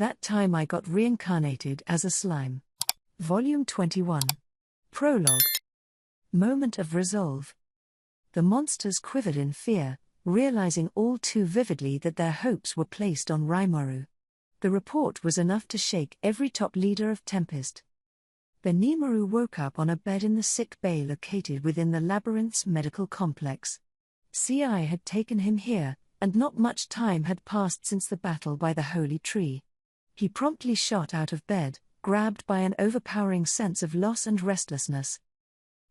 That Time I Got Reincarnated as a Slime. Volume 21. Prologue. Moment of resolve. The monsters quivered in fear, realizing all too vividly that their hopes were placed on Rimuru. The report was enough to shake every top leader of Tempest. Benimaru woke up on a bed in the sick bay located within the labyrinth's medical complex. CI had taken him here, and not much time had passed since the battle by the holy tree. He promptly shot out of bed, grabbed by an overpowering sense of loss and restlessness.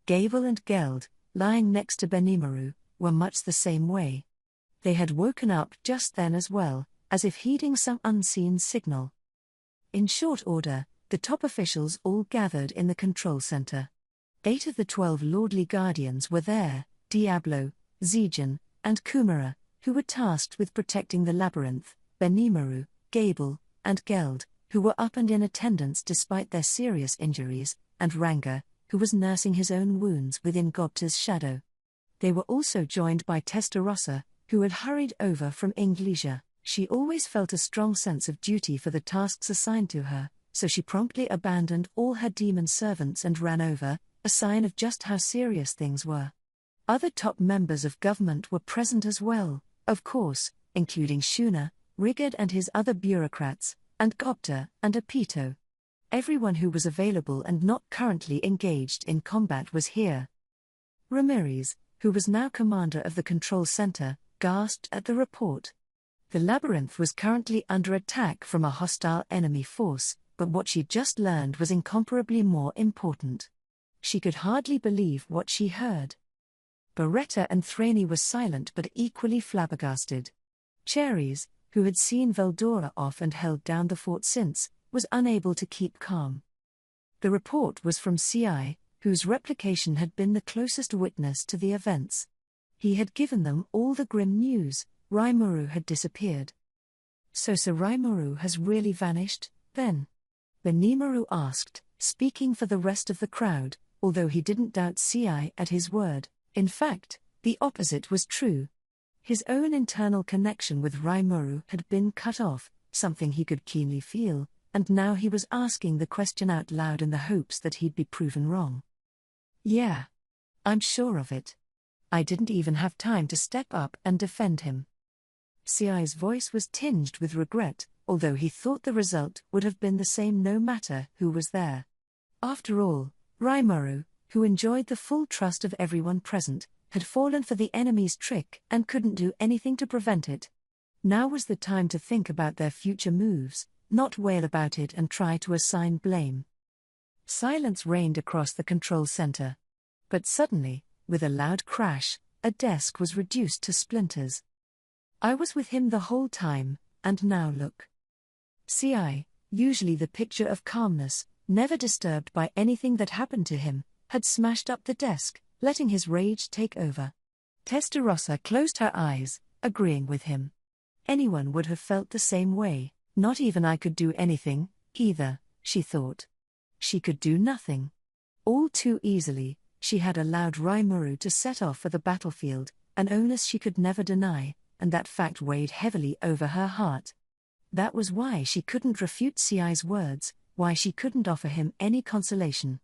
Gable and Geld, lying next to Benimaru, were much the same way. They had woken up just then as well, as if heeding some unseen signal. In short order, the top officials all gathered in the control center. 8 of the 12 lordly guardians were there, Diablo, Zijin, and Kumara, who were tasked with protecting the labyrinth, Benimaru, Gable, and Geld, who were up and in attendance despite their serious injuries, and Ranga, who was nursing his own wounds within Gobta's shadow. They were also joined by Testarossa, who had hurried over from Inglesia. She always felt a strong sense of duty for the tasks assigned to her, so she promptly abandoned all her demon servants and ran over, a sign of just how serious things were. Other top members of government were present as well, of course, including Shuna, Rigard and his other bureaucrats, and Gobta and Apito. Everyone who was available and not currently engaged in combat was here. Ramirez, who was now commander of the control center, gasped at the report. The labyrinth was currently under attack from a hostile enemy force, but what she'd just learned was incomparably more important. She could hardly believe what she heard. Beretta and Thraney were silent but equally flabbergasted. Cherries, who had seen Veldora off and held down the fort since, was unable to keep calm. The report was from CI, whose replication had been the closest witness to the events. He had given them all the grim news: Rimuru had disappeared. So Sir Rimuru has really vanished, then? Benimaru asked, speaking for the rest of the crowd, although he didn't doubt CI at his word. In fact, the opposite was true. His own internal connection with Rimuru had been cut off, something he could keenly feel, and now he was asking the question out loud in the hopes that he'd be proven wrong. Yeah. I'm sure of it. I didn't even have time to step up and defend him. CI's voice was tinged with regret, although he thought the result would have been the same no matter who was there. After all, Rimuru, who enjoyed the full trust of everyone present, had fallen for the enemy's trick and couldn't do anything to prevent it. Now was the time to think about their future moves, not wail about it and try to assign blame. Silence reigned across the control center. But suddenly, with a loud crash, a desk was reduced to splinters. I was with him the whole time, and now look. CI, usually the picture of calmness, never disturbed by anything that happened to him, had smashed up the desk, letting his rage take over. Testarossa closed her eyes, agreeing with him. Anyone would have felt the same way. Not even I could do anything, either, she thought. She could do nothing. All too easily, she had allowed Rimuru to set off for the battlefield, an onus she could never deny, and that fact weighed heavily over her heart. That was why she couldn't refute CI's words, why she couldn't offer him any consolation.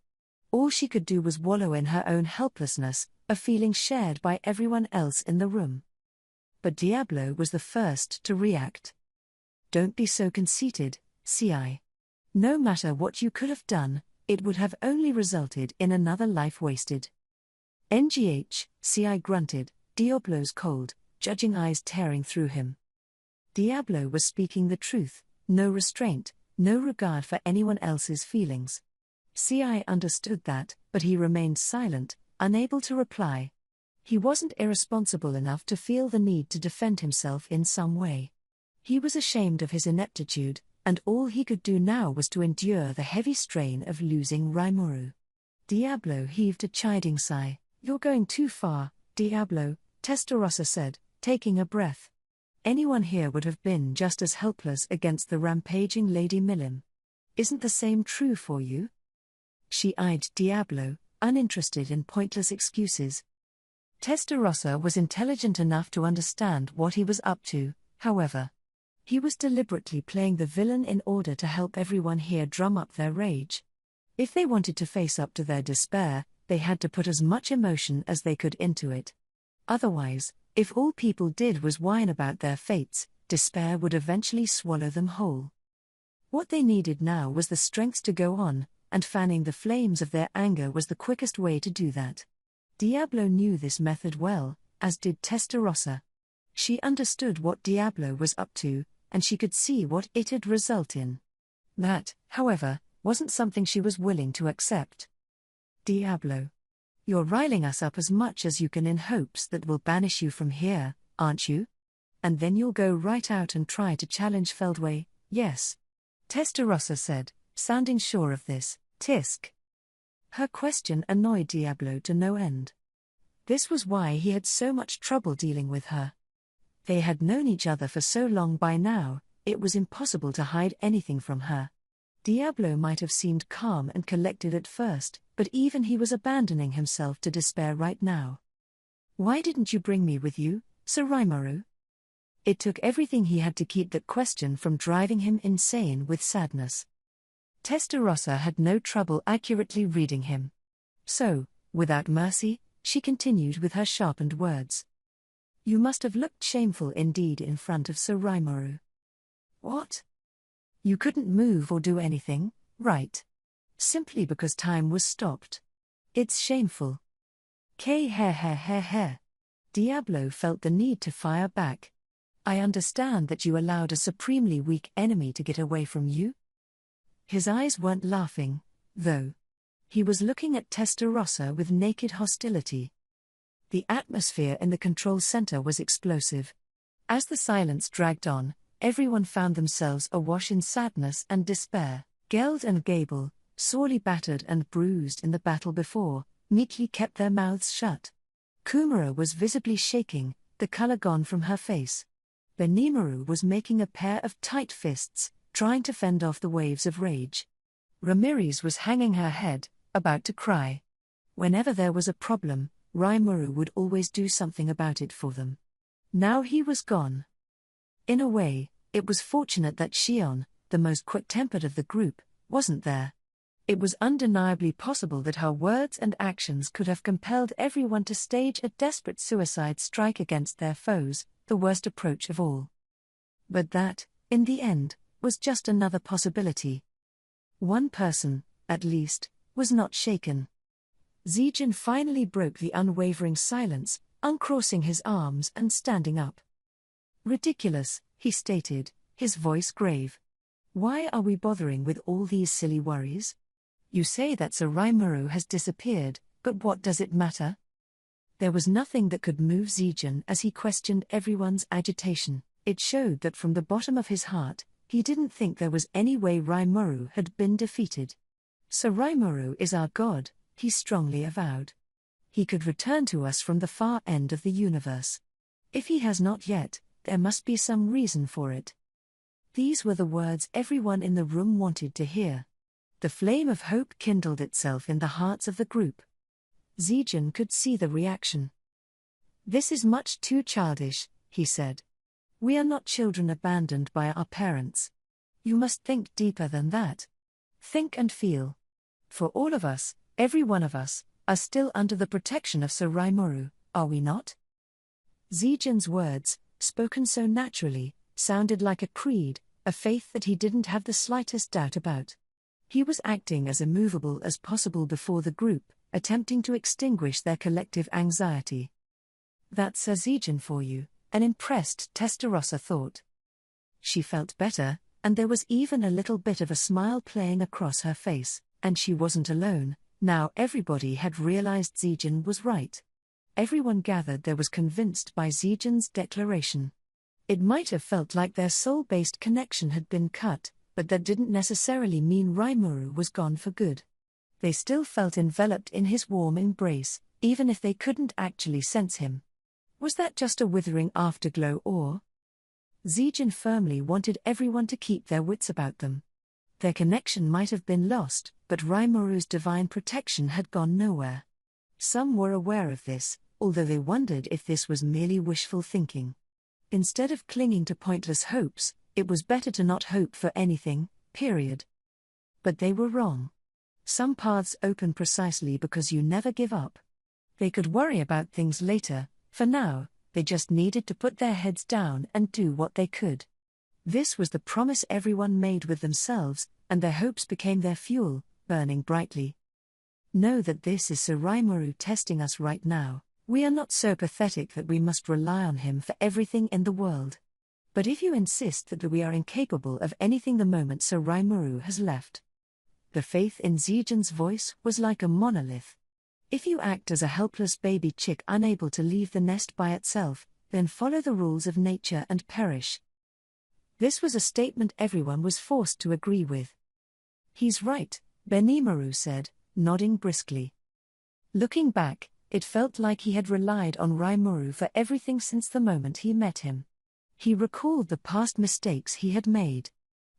All she could do was wallow in her own helplessness, a feeling shared by everyone else in the room. But Diablo was the first to react. Don't be so conceited, CI. No matter what you could have done, it would have only resulted in another life wasted. NGH, CI grunted, Diablo's cold, judging eyes tearing through him. Diablo was speaking the truth, no restraint, no regard for anyone else's feelings. CI understood that, but he remained silent, unable to reply. He wasn't irresponsible enough to feel the need to defend himself in some way. He was ashamed of his ineptitude, and all he could do now was to endure the heavy strain of losing Rimuru. Diablo heaved a chiding sigh. You're going too far, Diablo, Testarossa said, taking a breath. Anyone here would have been just as helpless against the rampaging Lady Milim. Isn't the same true for you? She eyed Diablo, uninterested in pointless excuses. Testarossa was intelligent enough to understand what he was up to, however. He was deliberately playing the villain in order to help everyone here drum up their rage. If they wanted to face up to their despair, they had to put as much emotion as they could into it. Otherwise, if all people did was whine about their fates, despair would eventually swallow them whole. What they needed now was the strength to go on, and fanning the flames of their anger was the quickest way to do that. Diablo knew this method well, as did Testarossa. She understood what Diablo was up to, and she could see what it'd result in. That, however, wasn't something she was willing to accept. Diablo. You're riling us up as much as you can in hopes that we'll banish you from here, aren't you? And then you'll go right out and try to challenge Feldway, yes? Testarossa said, sounding sure of this. Tisk. Her question annoyed Diablo to no end. This was why he had so much trouble dealing with her. They had known each other for so long by now, it was impossible to hide anything from her. Diablo might have seemed calm and collected at first, but even he was abandoning himself to despair right now. Why didn't you bring me with you, Soromaru? It took everything he had to keep that question from driving him insane with sadness. Testarossa had no trouble accurately reading him. So, without mercy, she continued with her sharpened words. You must have looked shameful indeed in front of Soromaru. What? You couldn't move or do anything, right? Simply because time was stopped. It's shameful. Diablo felt the need to fire back. I understand that you allowed a supremely weak enemy to get away from you. His eyes weren't laughing, though. He was looking at Testarossa with naked hostility. The atmosphere in the control center was explosive. As the silence dragged on, everyone found themselves awash in sadness and despair. Geld and Gable, sorely battered and bruised in the battle before, meekly kept their mouths shut. Kumara was visibly shaking, the color gone from her face. Benimaru was making a pair of tight fists, trying to fend off the waves of rage. Ramirez was hanging her head, about to cry. Whenever there was a problem, Rimuru would always do something about it for them. Now he was gone. In a way, it was fortunate that Shion, the most quick-tempered of the group, wasn't there. It was undeniably possible that her words and actions could have compelled everyone to stage a desperate suicide strike against their foes, the worst approach of all. But that, in the end, was just another possibility. One person, at least, was not shaken. Zijin finally broke the unwavering silence, uncrossing his arms and standing up. Ridiculous, he stated, his voice grave. Why are we bothering with all these silly worries? You say that Soromaru has disappeared, but what does it matter? There was nothing that could move Zijin as he questioned everyone's agitation. It showed that from the bottom of his heart, he didn't think there was any way Rimuru had been defeated. Soromaru is our god, he strongly avowed. He could return to us from the far end of the universe. If he has not yet, there must be some reason for it. These were the words everyone in the room wanted to hear. The flame of hope kindled itself in the hearts of the group. Zijin could see the reaction. This is much too childish, he said. We are not children abandoned by our parents. You must think deeper than that. Think and feel. For all of us, every one of us, are still under the protection of Soromaru, are we not? Zijin's words, spoken so naturally, sounded like a creed, a faith that he didn't have the slightest doubt about. He was acting as immovable as possible before the group, attempting to extinguish their collective anxiety. That's a Zijin for you, an impressed Testarossa thought. She felt better, and there was even a little bit of a smile playing across her face, and she wasn't alone. Now everybody had realized Zijin was right. Everyone gathered there was convinced by Zijin's declaration. It might have felt like their soul-based connection had been cut, but that didn't necessarily mean Rimuru was gone for good. They still felt enveloped in his warm embrace, even if they couldn't actually sense him. Was that just a withering afterglow or? Zijin firmly wanted everyone to keep their wits about them. Their connection might have been lost, but Rimuru's divine protection had gone nowhere. Some were aware of this, although they wondered if this was merely wishful thinking. Instead of clinging to pointless hopes, It was better to not hope for anything, period. But they were wrong. Some paths open precisely because you never give up. They could worry about things later, for now, they just needed to put their heads down and do what they could. This was the promise everyone made with themselves, and their hopes became their fuel, burning brightly. Know that this is Sir Rimuru testing us right now. We are not so pathetic that we must rely on him for everything in the world. But if you insist that we are incapable of anything the moment Sir Rimuru has left. The faith in Zijin's voice was like a monolith. If you act as a helpless baby chick unable to leave the nest by itself, then follow the rules of nature and perish. This was a statement everyone was forced to agree with. He's right, Benimaru said, nodding briskly. Looking back, it felt like he had relied on Rimuru for everything since the moment he met him. He recalled the past mistakes he had made.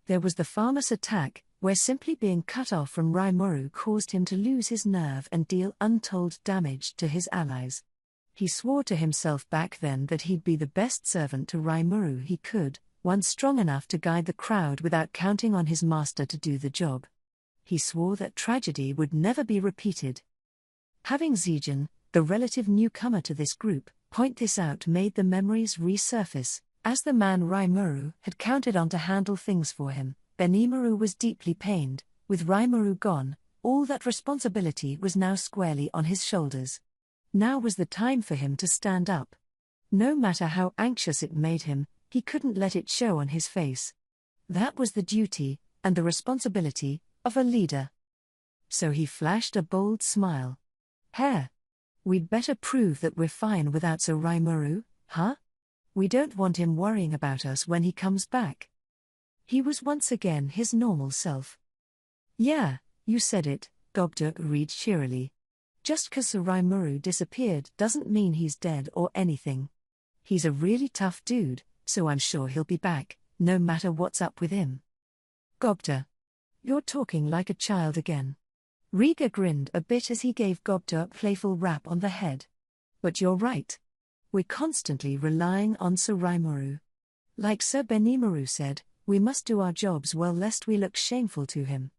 There was the farmer's attack, where simply being cut off from Rimuru caused him to lose his nerve and deal untold damage to his allies. He swore to himself back then that he'd be the best servant to Rimuru he could, one strong enough to guide the crowd without counting on his master to do the job. He swore that tragedy would never be repeated. Having Zijin, the relative newcomer to this group, point this out made the memories resurface. As the man Rimuru had counted on to handle things for him, Benimaru was deeply pained. With Rimuru gone, all that responsibility was now squarely on his shoulders. Now was the time for him to stand up. No matter how anxious it made him, he couldn't let it show on his face. That was the duty, and the responsibility, of a leader. So he flashed a bold smile. "Heh. We'd better prove that we're fine without Sir Rimuru, huh? We don't want him worrying about us when he comes back." He was once again his normal self. "Yeah, you said it," Gobda agreed cheerily. "Just 'cause Sir Rimuru disappeared doesn't mean he's dead or anything. He's a really tough dude, so I'm sure he'll be back, no matter what's up with him." "Gobda. You're talking like a child again." Riga grinned a bit as he gave Gobda a playful rap on the head. "But you're right. We're constantly relying on Sir Rimuru. Like Sir Benimaru said, we must do our jobs well lest we look shameful to him."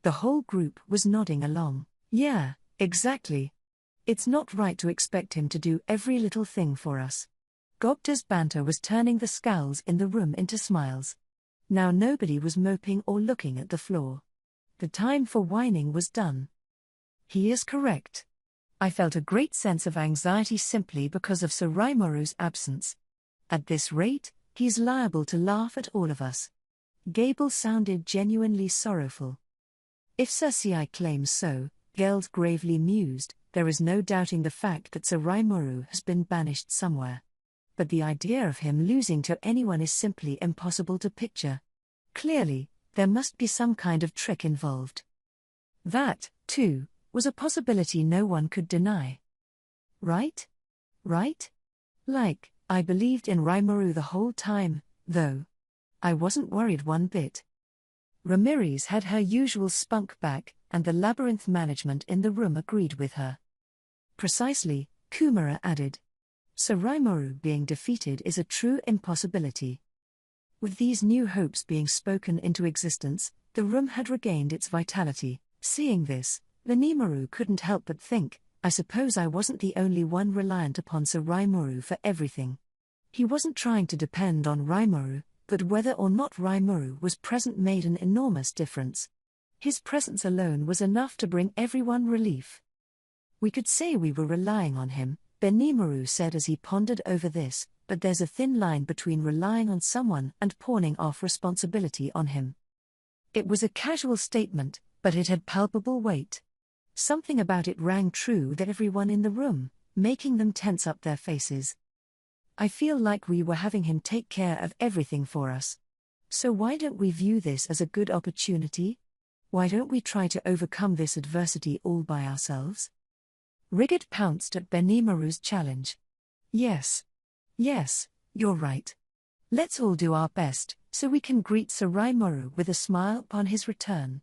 The whole group was nodding along. "Yeah, exactly. It's not right to expect him to do every little thing for us." Gobda's banter was turning the scowls in the room into smiles. Now nobody was moping or looking at the floor. The time for whining was done. He is correct. I felt a great sense of anxiety simply because of Sir Rimuru's absence. At this rate, he's liable to laugh at all of us. Gable sounded genuinely sorrowful. If Sir Ci claims so, Geld gravely mused, there is no doubting the fact that Sir Rimuru has been banished somewhere. But the idea of him losing to anyone is simply impossible to picture. Clearly, there must be some kind of trick involved. That, too, was a possibility no one could deny. Right? Right? Like, I believed in Rimuru the whole time, though. I wasn't worried one bit. Ramirez had her usual spunk back, and the labyrinth management in the room agreed with her. "Precisely," Kumara added. "Sir Rimuru being defeated is a true impossibility." With these new hopes being spoken into existence, the room had regained its vitality. Seeing this, Benimaru couldn't help but think, I suppose I wasn't the only one reliant upon Sir Rimuru for everything. He wasn't trying to depend on Rimuru, but whether or not Rimuru was present made an enormous difference. His presence alone was enough to bring everyone relief. "We could say we were relying on him," Benimaru said as he pondered over this, "but there's a thin line between relying on someone and pawning off responsibility on him." It was a casual statement, but it had palpable weight. Something about it rang true to everyone in the room, making them tense up their faces. "I feel like we were having him take care of everything for us. So why don't we view this as a good opportunity? Why don't we try to overcome this adversity all by ourselves?" Rigid pounced at Benimaru's challenge. Yes, you're right. Let's all do our best, so we can greet Sir Rimuru with a smile upon his return."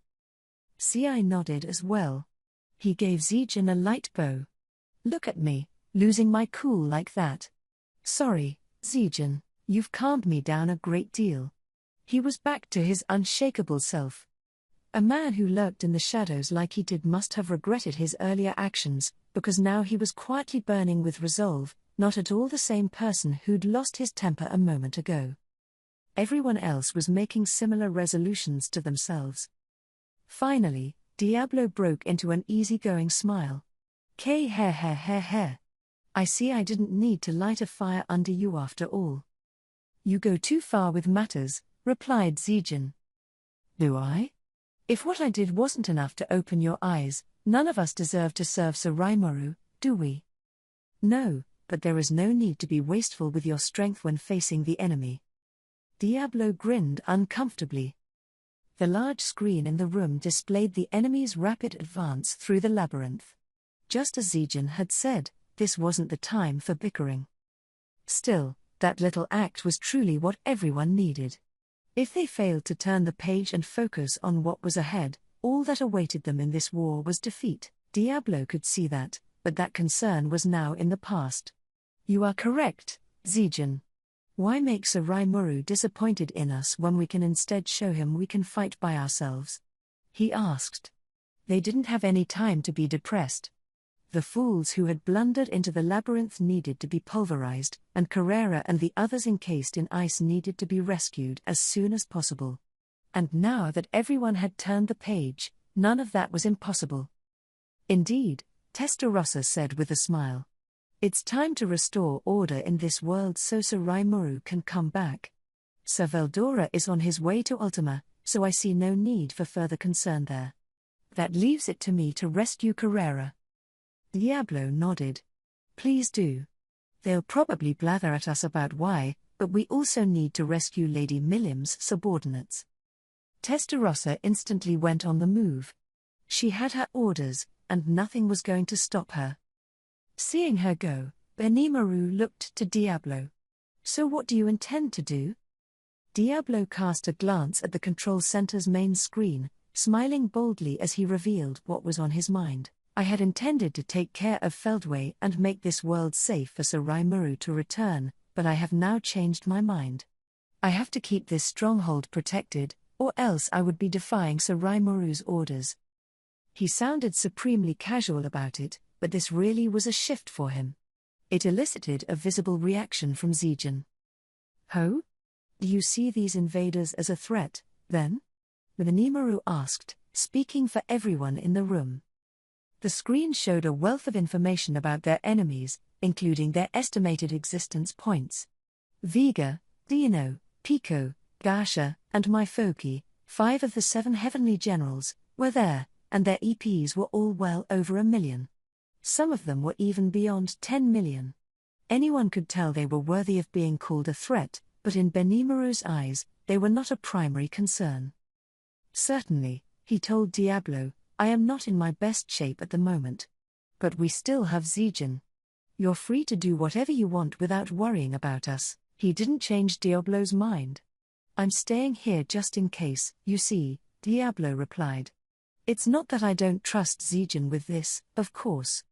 Ci nodded as well. He gave Zijin a light bow. "Look at me, losing my cool like that. Sorry, Zijin, you've calmed me down a great deal. He was back to his unshakable self. A man who lurked in the shadows like he did must have regretted his earlier actions, because now he was quietly burning with resolve, not at all the same person who'd lost his temper a moment ago. Everyone else was making similar resolutions to themselves. Finally, Diablo broke into an easygoing smile. I see I didn't need to light a fire under you after all. You go too far with matters, replied Zijin. Do I? If what I did wasn't enough to open your eyes, none of us deserve to serve Sir Rimuru, do we? No, but there is no need to be wasteful with your strength when facing the enemy. Diablo grinned uncomfortably. The large screen in the room displayed the enemy's rapid advance through the labyrinth. Just as Zijin had said, this wasn't the time for bickering. Still, that little act was truly what everyone needed. If they failed to turn the page and focus on what was ahead, all that awaited them in this war was defeat. Diablo could see that, but that concern was now in the past. You are correct, Zijin. Why make Sir Rimuru disappointed in us when we can instead show him we can fight by ourselves? He asked. They didn't have any time to be depressed. The fools who had blundered into the labyrinth needed to be pulverized, and Carrera and the others encased in ice needed to be rescued as soon as possible. And now that everyone had turned the page, none of that was impossible. Indeed, Testarossa said with a smile. It's time to restore order in this world so Sir Rimuru can come back. Sir Veldora is on his way to Ultima, so I see no need for further concern there. That leaves it to me to rescue Carrera. Diablo nodded. Please do. They'll probably blather at us about why, but we also need to rescue Lady Milliam's subordinates. Testarossa instantly went on the move. She had her orders, and nothing was going to stop her. Seeing her go, Benimaru looked to Diablo. So what do you intend to do? Diablo cast a glance at the control center's main screen, smiling boldly as he revealed what was on his mind. I had intended to take care of Feldway and make this world safe for Sir Rimuru to return, but I have now changed my mind. I have to keep this stronghold protected, or else I would be defying Sir Rimuru's orders. He sounded supremely casual about it, but this really was a shift for him. It elicited a visible reaction from Zijin. Ho? Do you see these invaders as a threat, then? Benimaru asked, speaking for everyone in the room. The screen showed a wealth of information about their enemies, including their estimated existence points. Vega, Dino, Pico, Gasha, and Myfoki, 5 of the 7 heavenly generals, were there, and their EPs were all well over 1 million. Some of them were even beyond 10 million. Anyone could tell they were worthy of being called a threat, but in Benimaru's eyes, they were not a primary concern. Certainly, he told Diablo, I am not in my best shape at the moment. But we still have Zijin. You're free to do whatever you want without worrying about us. He didn't change Diablo's mind. I'm staying here just in case, you see, Diablo replied. It's not that I don't trust Zijin with this, of course.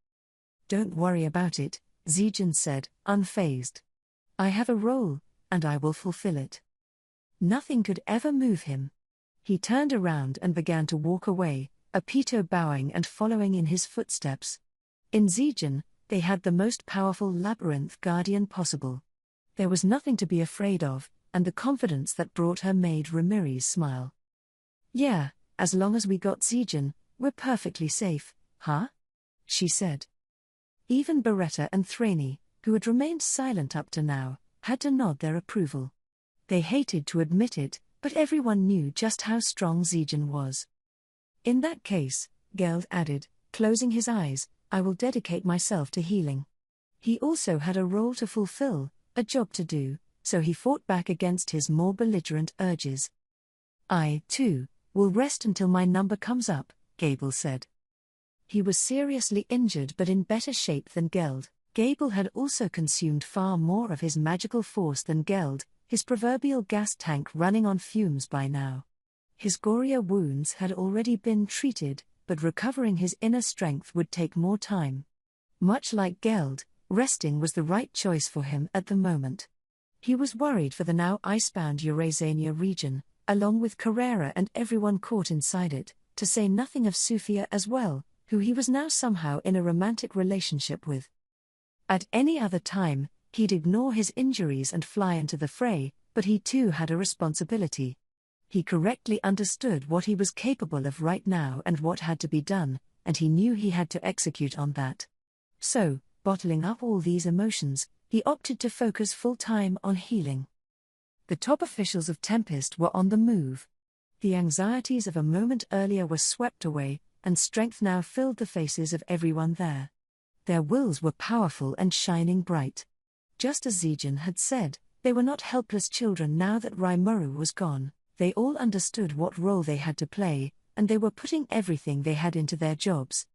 Don't worry about it, Zijin said, unfazed. I have a role, and I will fulfill it. Nothing could ever move him. He turned around and began to walk away, Apito bowing and following in his footsteps. In Zijin, they had the most powerful labyrinth guardian possible. There was nothing to be afraid of, and the confidence that brought her made Ramires smile. Yeah, as long as we got Zijin, we're perfectly safe, huh? She said. Even Beretta and Thraney, who had remained silent up to now, had to nod their approval. They hated to admit it, but everyone knew just how strong Zijin was. In that case, Geld added, closing his eyes, I will dedicate myself to healing. He also had a role to fulfill, a job to do, so he fought back against his more belligerent urges. I, too, will rest until my number comes up, Gable said. He was seriously injured but in better shape than Geld. Gable had also consumed far more of his magical force than Geld, his proverbial gas tank running on fumes by now. His gorier wounds had already been treated, but recovering his inner strength would take more time. Much like Geld, resting was the right choice for him at the moment. He was worried for the now icebound Eurasania region, along with Carrera and everyone caught inside it, to say nothing of Sufia as well, who he was now somehow in a romantic relationship with. At any other time, he'd ignore his injuries and fly into the fray, but he too had a responsibility. He correctly understood what he was capable of right now and what had to be done, and he knew he had to execute on that. So, bottling up all these emotions, he opted to focus full-time on healing. The top officials of Tempest were on the move. The anxieties of a moment earlier were swept away, and strength now filled the faces of everyone there. Their wills were powerful and shining bright. Just as Zijin had said, they were not helpless children now that Rimuru was gone. They all understood what role they had to play, and they were putting everything they had into their jobs.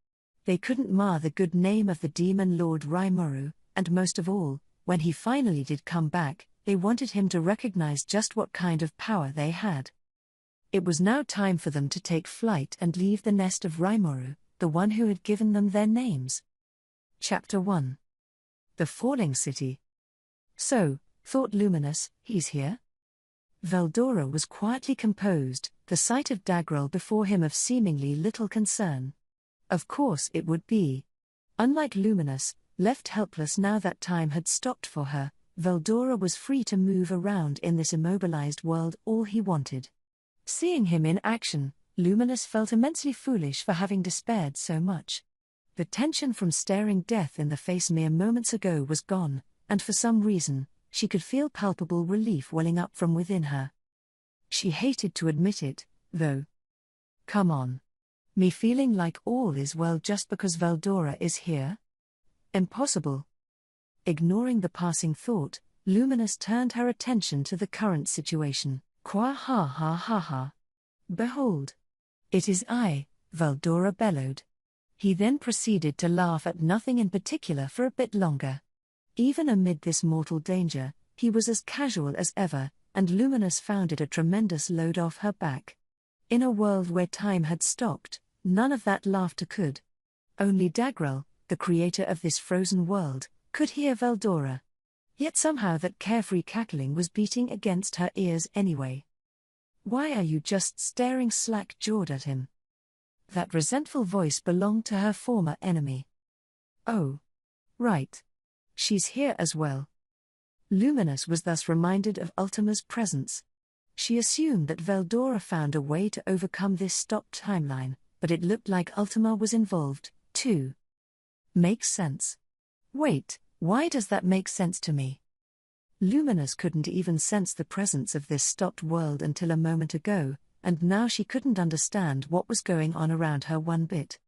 They couldn't mar the good name of the Demon Lord Rimuru, and most of all, when he finally did come back, they wanted him to recognize just what kind of power they had. It was now time for them to take flight and leave the nest of Rimuru, the one who had given them their names. Chapter 1. The Falling City. So, thought Luminous, he's here? Veldora was quietly composed, the sight of Dagrel before him of seemingly little concern. Of course it would be. Unlike Luminous, left helpless now that time had stopped for her, Veldora was free to move around in this immobilized world all he wanted. Seeing him in action, Luminous felt immensely foolish for having despaired so much. The tension from staring death in the face mere moments ago was gone, and for some reason, she could feel palpable relief welling up from within her. She hated to admit it, though. Come on. Me feeling like all is well just because Veldora is here? Impossible. Ignoring the passing thought, Luminous turned her attention to the current situation. Qua ha ha ha ha. Behold. It is I, Veldora bellowed. He then proceeded to laugh at nothing in particular for a bit longer. Even amid this mortal danger, he was as casual as ever, and Luminous found it a tremendous load off her back. In a world where time had stopped, none of that laughter could. Only Dagrel, the creator of this frozen world, could hear Veldora. Yet somehow that carefree cackling was beating against her ears anyway. Why are you just staring slack-jawed at him? That resentful voice belonged to her former enemy. Oh. Right. She's here as well. Luminous was thus reminded of Ultima's presence. She assumed that Veldora found a way to overcome this stopped timeline, but it looked like Ultima was involved, too. Makes sense. Wait, why does that make sense to me? Luminous couldn't even sense the presence of this stopped world until a moment ago, and now she couldn't understand what was going on around her one bit.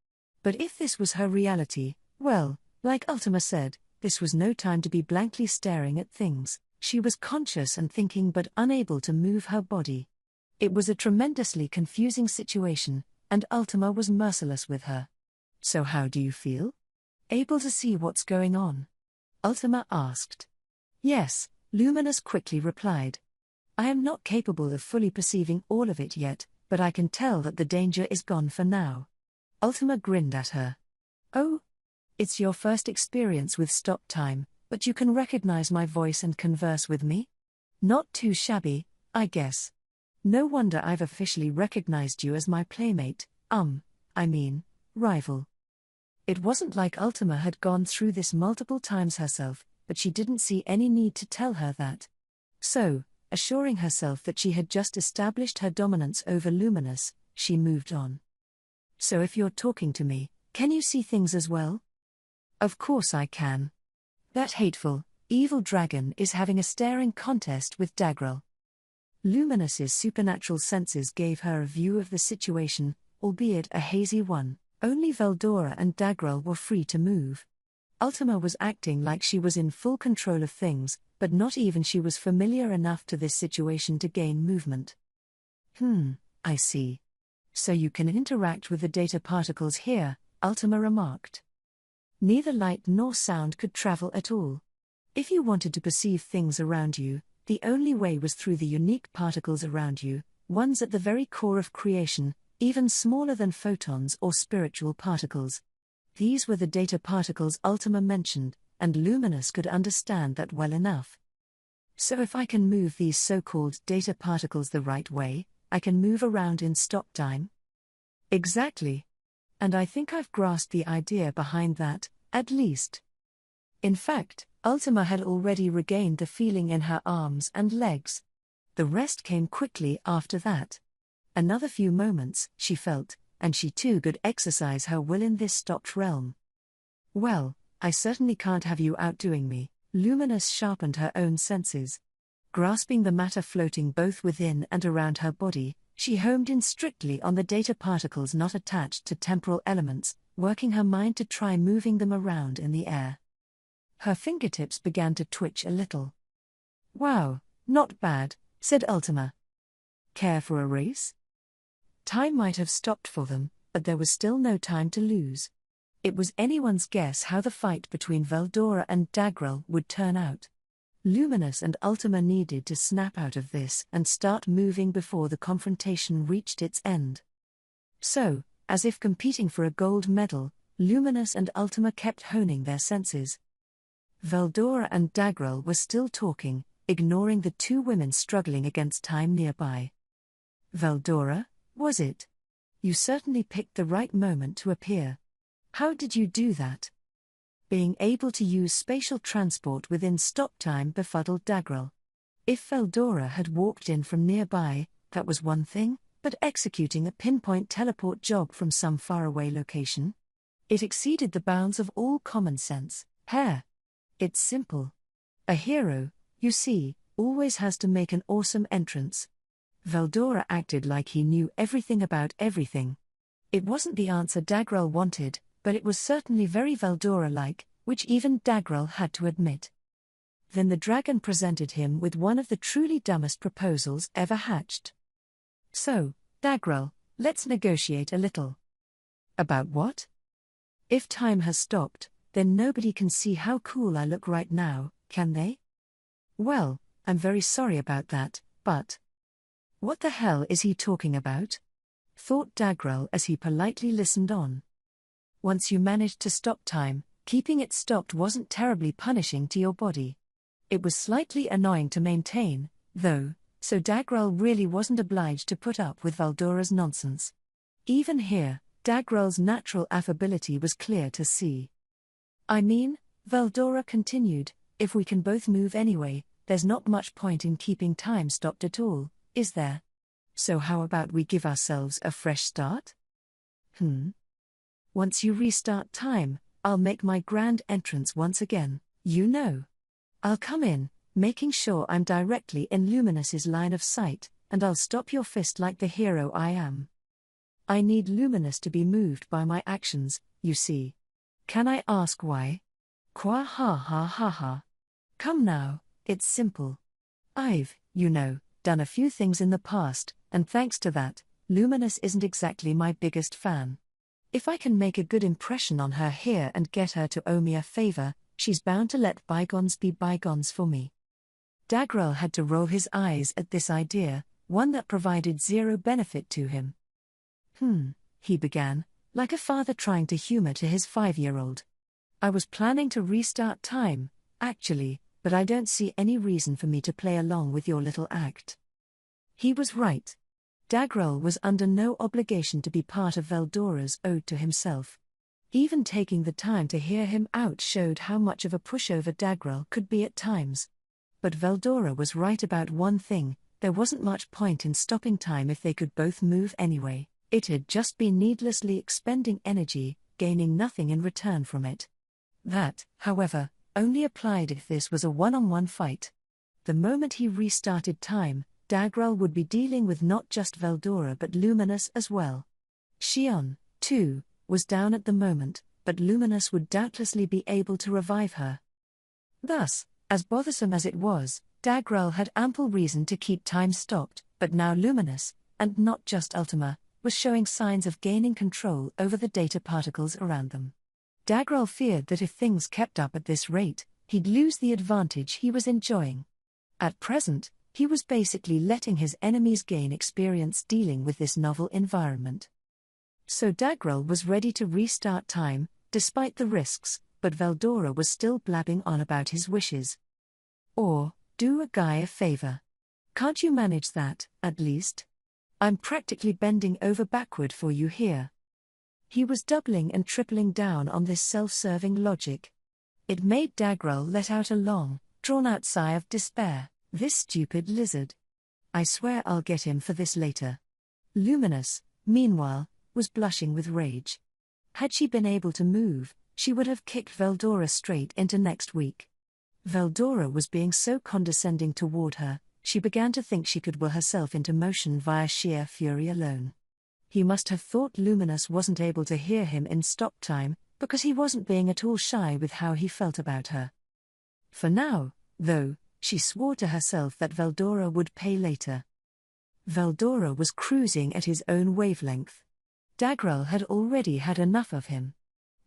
But if this was her reality, well, like Ultima said, this was no time to be blankly staring at things. She was conscious and thinking but unable to move her body. It was a tremendously confusing situation, and Ultima was merciless with her. So how do you feel? Able to see what's going on? Ultima asked. Yes, Luminous quickly replied. I am not capable of fully perceiving all of it yet, but I can tell that the danger is gone for now. Ultima grinned at her. Oh? It's your first experience with stop time, but you can recognize my voice and converse with me? Not too shabby, I guess. No wonder I've officially recognized you as my playmate, rival. It wasn't like Ultima had gone through this multiple times herself, but she didn't see any need to tell her that. So, assuring herself that she had just established her dominance over Luminous, she moved on. So if you're talking to me, can you see things as well? Of course I can. That hateful, evil dragon is having a staring contest with Dagrel. Luminous's supernatural senses gave her a view of the situation, albeit a hazy one. Only Veldora and Dagrel were free to move. Ultima was acting like she was in full control of things, but not even she was familiar enough to this situation to gain movement. I see. So you can interact with the data particles here, Ultima remarked. Neither light nor sound could travel at all. If you wanted to perceive things around you, the only way was through the unique particles around you, ones at the very core of creation, even smaller than photons or spiritual particles. These were the data particles Ultima mentioned, and Luminous could understand that well enough. So if I can move these so-called data particles the right way, I can move around in stop time? Exactly. And I think I've grasped the idea behind that, at least. In fact, Ultima had already regained the feeling in her arms and legs. The rest came quickly after that. Another few moments, she felt, and she too could exercise her will in this stopped realm. Well, I certainly can't have you outdoing me. Luminous sharpened her own senses. Grasping the matter floating both within and around her body, she homed in strictly on the data particles not attached to temporal elements, working her mind to try moving them around in the air. Her fingertips began to twitch a little. "Wow, not bad," said Ultima. "Care for a race?" Time might have stopped for them, but there was still no time to lose. It was anyone's guess how the fight between Veldora and Dagrel would turn out. Luminous and Ultima needed to snap out of this and start moving before the confrontation reached its end. So, as if competing for a gold medal, Luminous and Ultima kept honing their senses. Veldora and Dagrel were still talking, ignoring the two women struggling against time nearby. "Veldora, was it? You certainly picked the right moment to appear. How did you do that?" Being able to use spatial transport within stop time befuddled Dagrel. If Veldora had walked in from nearby, that was one thing, but executing a pinpoint teleport job from some faraway location? It exceeded the bounds of all common sense. It's simple. A hero, you see, always has to make an awesome entrance. Veldora acted like he knew everything about everything. It wasn't the answer Dagrel wanted, but it was certainly very Veldora-like, which even Dagrel had to admit. Then the dragon presented him with one of the truly dumbest proposals ever hatched. "So, Dagrel, let's negotiate a little." "About what?" "If time has stopped, then nobody can see how cool I look right now, can they?" "Well, I'm very sorry about that, but..." "What the hell is he talking about?" thought Dagrel as he politely listened on. Once you managed to stop time, keeping it stopped wasn't terribly punishing to your body. It was slightly annoying to maintain, though, so Dagrel really wasn't obliged to put up with Veldora's nonsense. Even here, Dagrel's natural affability was clear to see. "I mean," Veldora continued, "if we can both move anyway, there's not much point in keeping time stopped at all, is there? So how about we give ourselves a fresh start?" "Once you restart time, I'll make my grand entrance once again, you know. I'll come in, making sure I'm directly in Luminous's line of sight, and I'll stop your fist like the hero I am. I need Luminous to be moved by my actions, you see. Can I ask why? Qua ha ha ha ha. Come now, it's simple. I've, done a few things in the past, and thanks to that, Luminous isn't exactly my biggest fan. If I can make a good impression on her here and get her to owe me a favor, she's bound to let bygones be bygones for me." Dagrel had to roll his eyes at this idea, one that provided zero benefit to him. He began, like a father trying to humor to his 5-year-old. "I was planning to restart time, actually, but I don't see any reason for me to play along with your little act." He was right. Dagrel was under no obligation to be part of Veldora's ode to himself. Even taking the time to hear him out showed how much of a pushover Dagrel could be at times. But Veldora was right about one thing: there wasn't much point in stopping time if they could both move anyway. It had just been needlessly expending energy, gaining nothing in return from it. That, however, only applied if this was a one-on-one fight. The moment he restarted time, Dagrel would be dealing with not just Veldora but Luminous as well. Xion, too, was down at the moment, but Luminous would doubtlessly be able to revive her. Thus, as bothersome as it was, Dagrel had ample reason to keep time stopped, but now Luminous, and not just Ultima, was showing signs of gaining control over the data particles around them. Dagrel feared that if things kept up at this rate, he'd lose the advantage he was enjoying. At present, he was basically letting his enemies gain experience dealing with this novel environment. So Dagrel was ready to restart time, despite the risks, but Veldora was still blabbing on about his wishes. "Or, do a guy a favor. Can't you manage that, at least?" I'm practically bending over backward for you here. He was doubling and tripling down on this self-serving logic. It made Dagrel let out a long, drawn-out sigh of despair. This stupid lizard. I swear I'll get him for this later. Luminous, meanwhile, was blushing with rage. Had she been able to move, she would have kicked Veldora straight into next week. Veldora was being so condescending toward her, she began to think she could will herself into motion via sheer fury alone. He must have thought Luminous wasn't able to hear him in stop time, because he wasn't being at all shy with how he felt about her. For now, though, she swore to herself that Veldora would pay later. Veldora was cruising at his own wavelength. Dagrel had already had enough of him.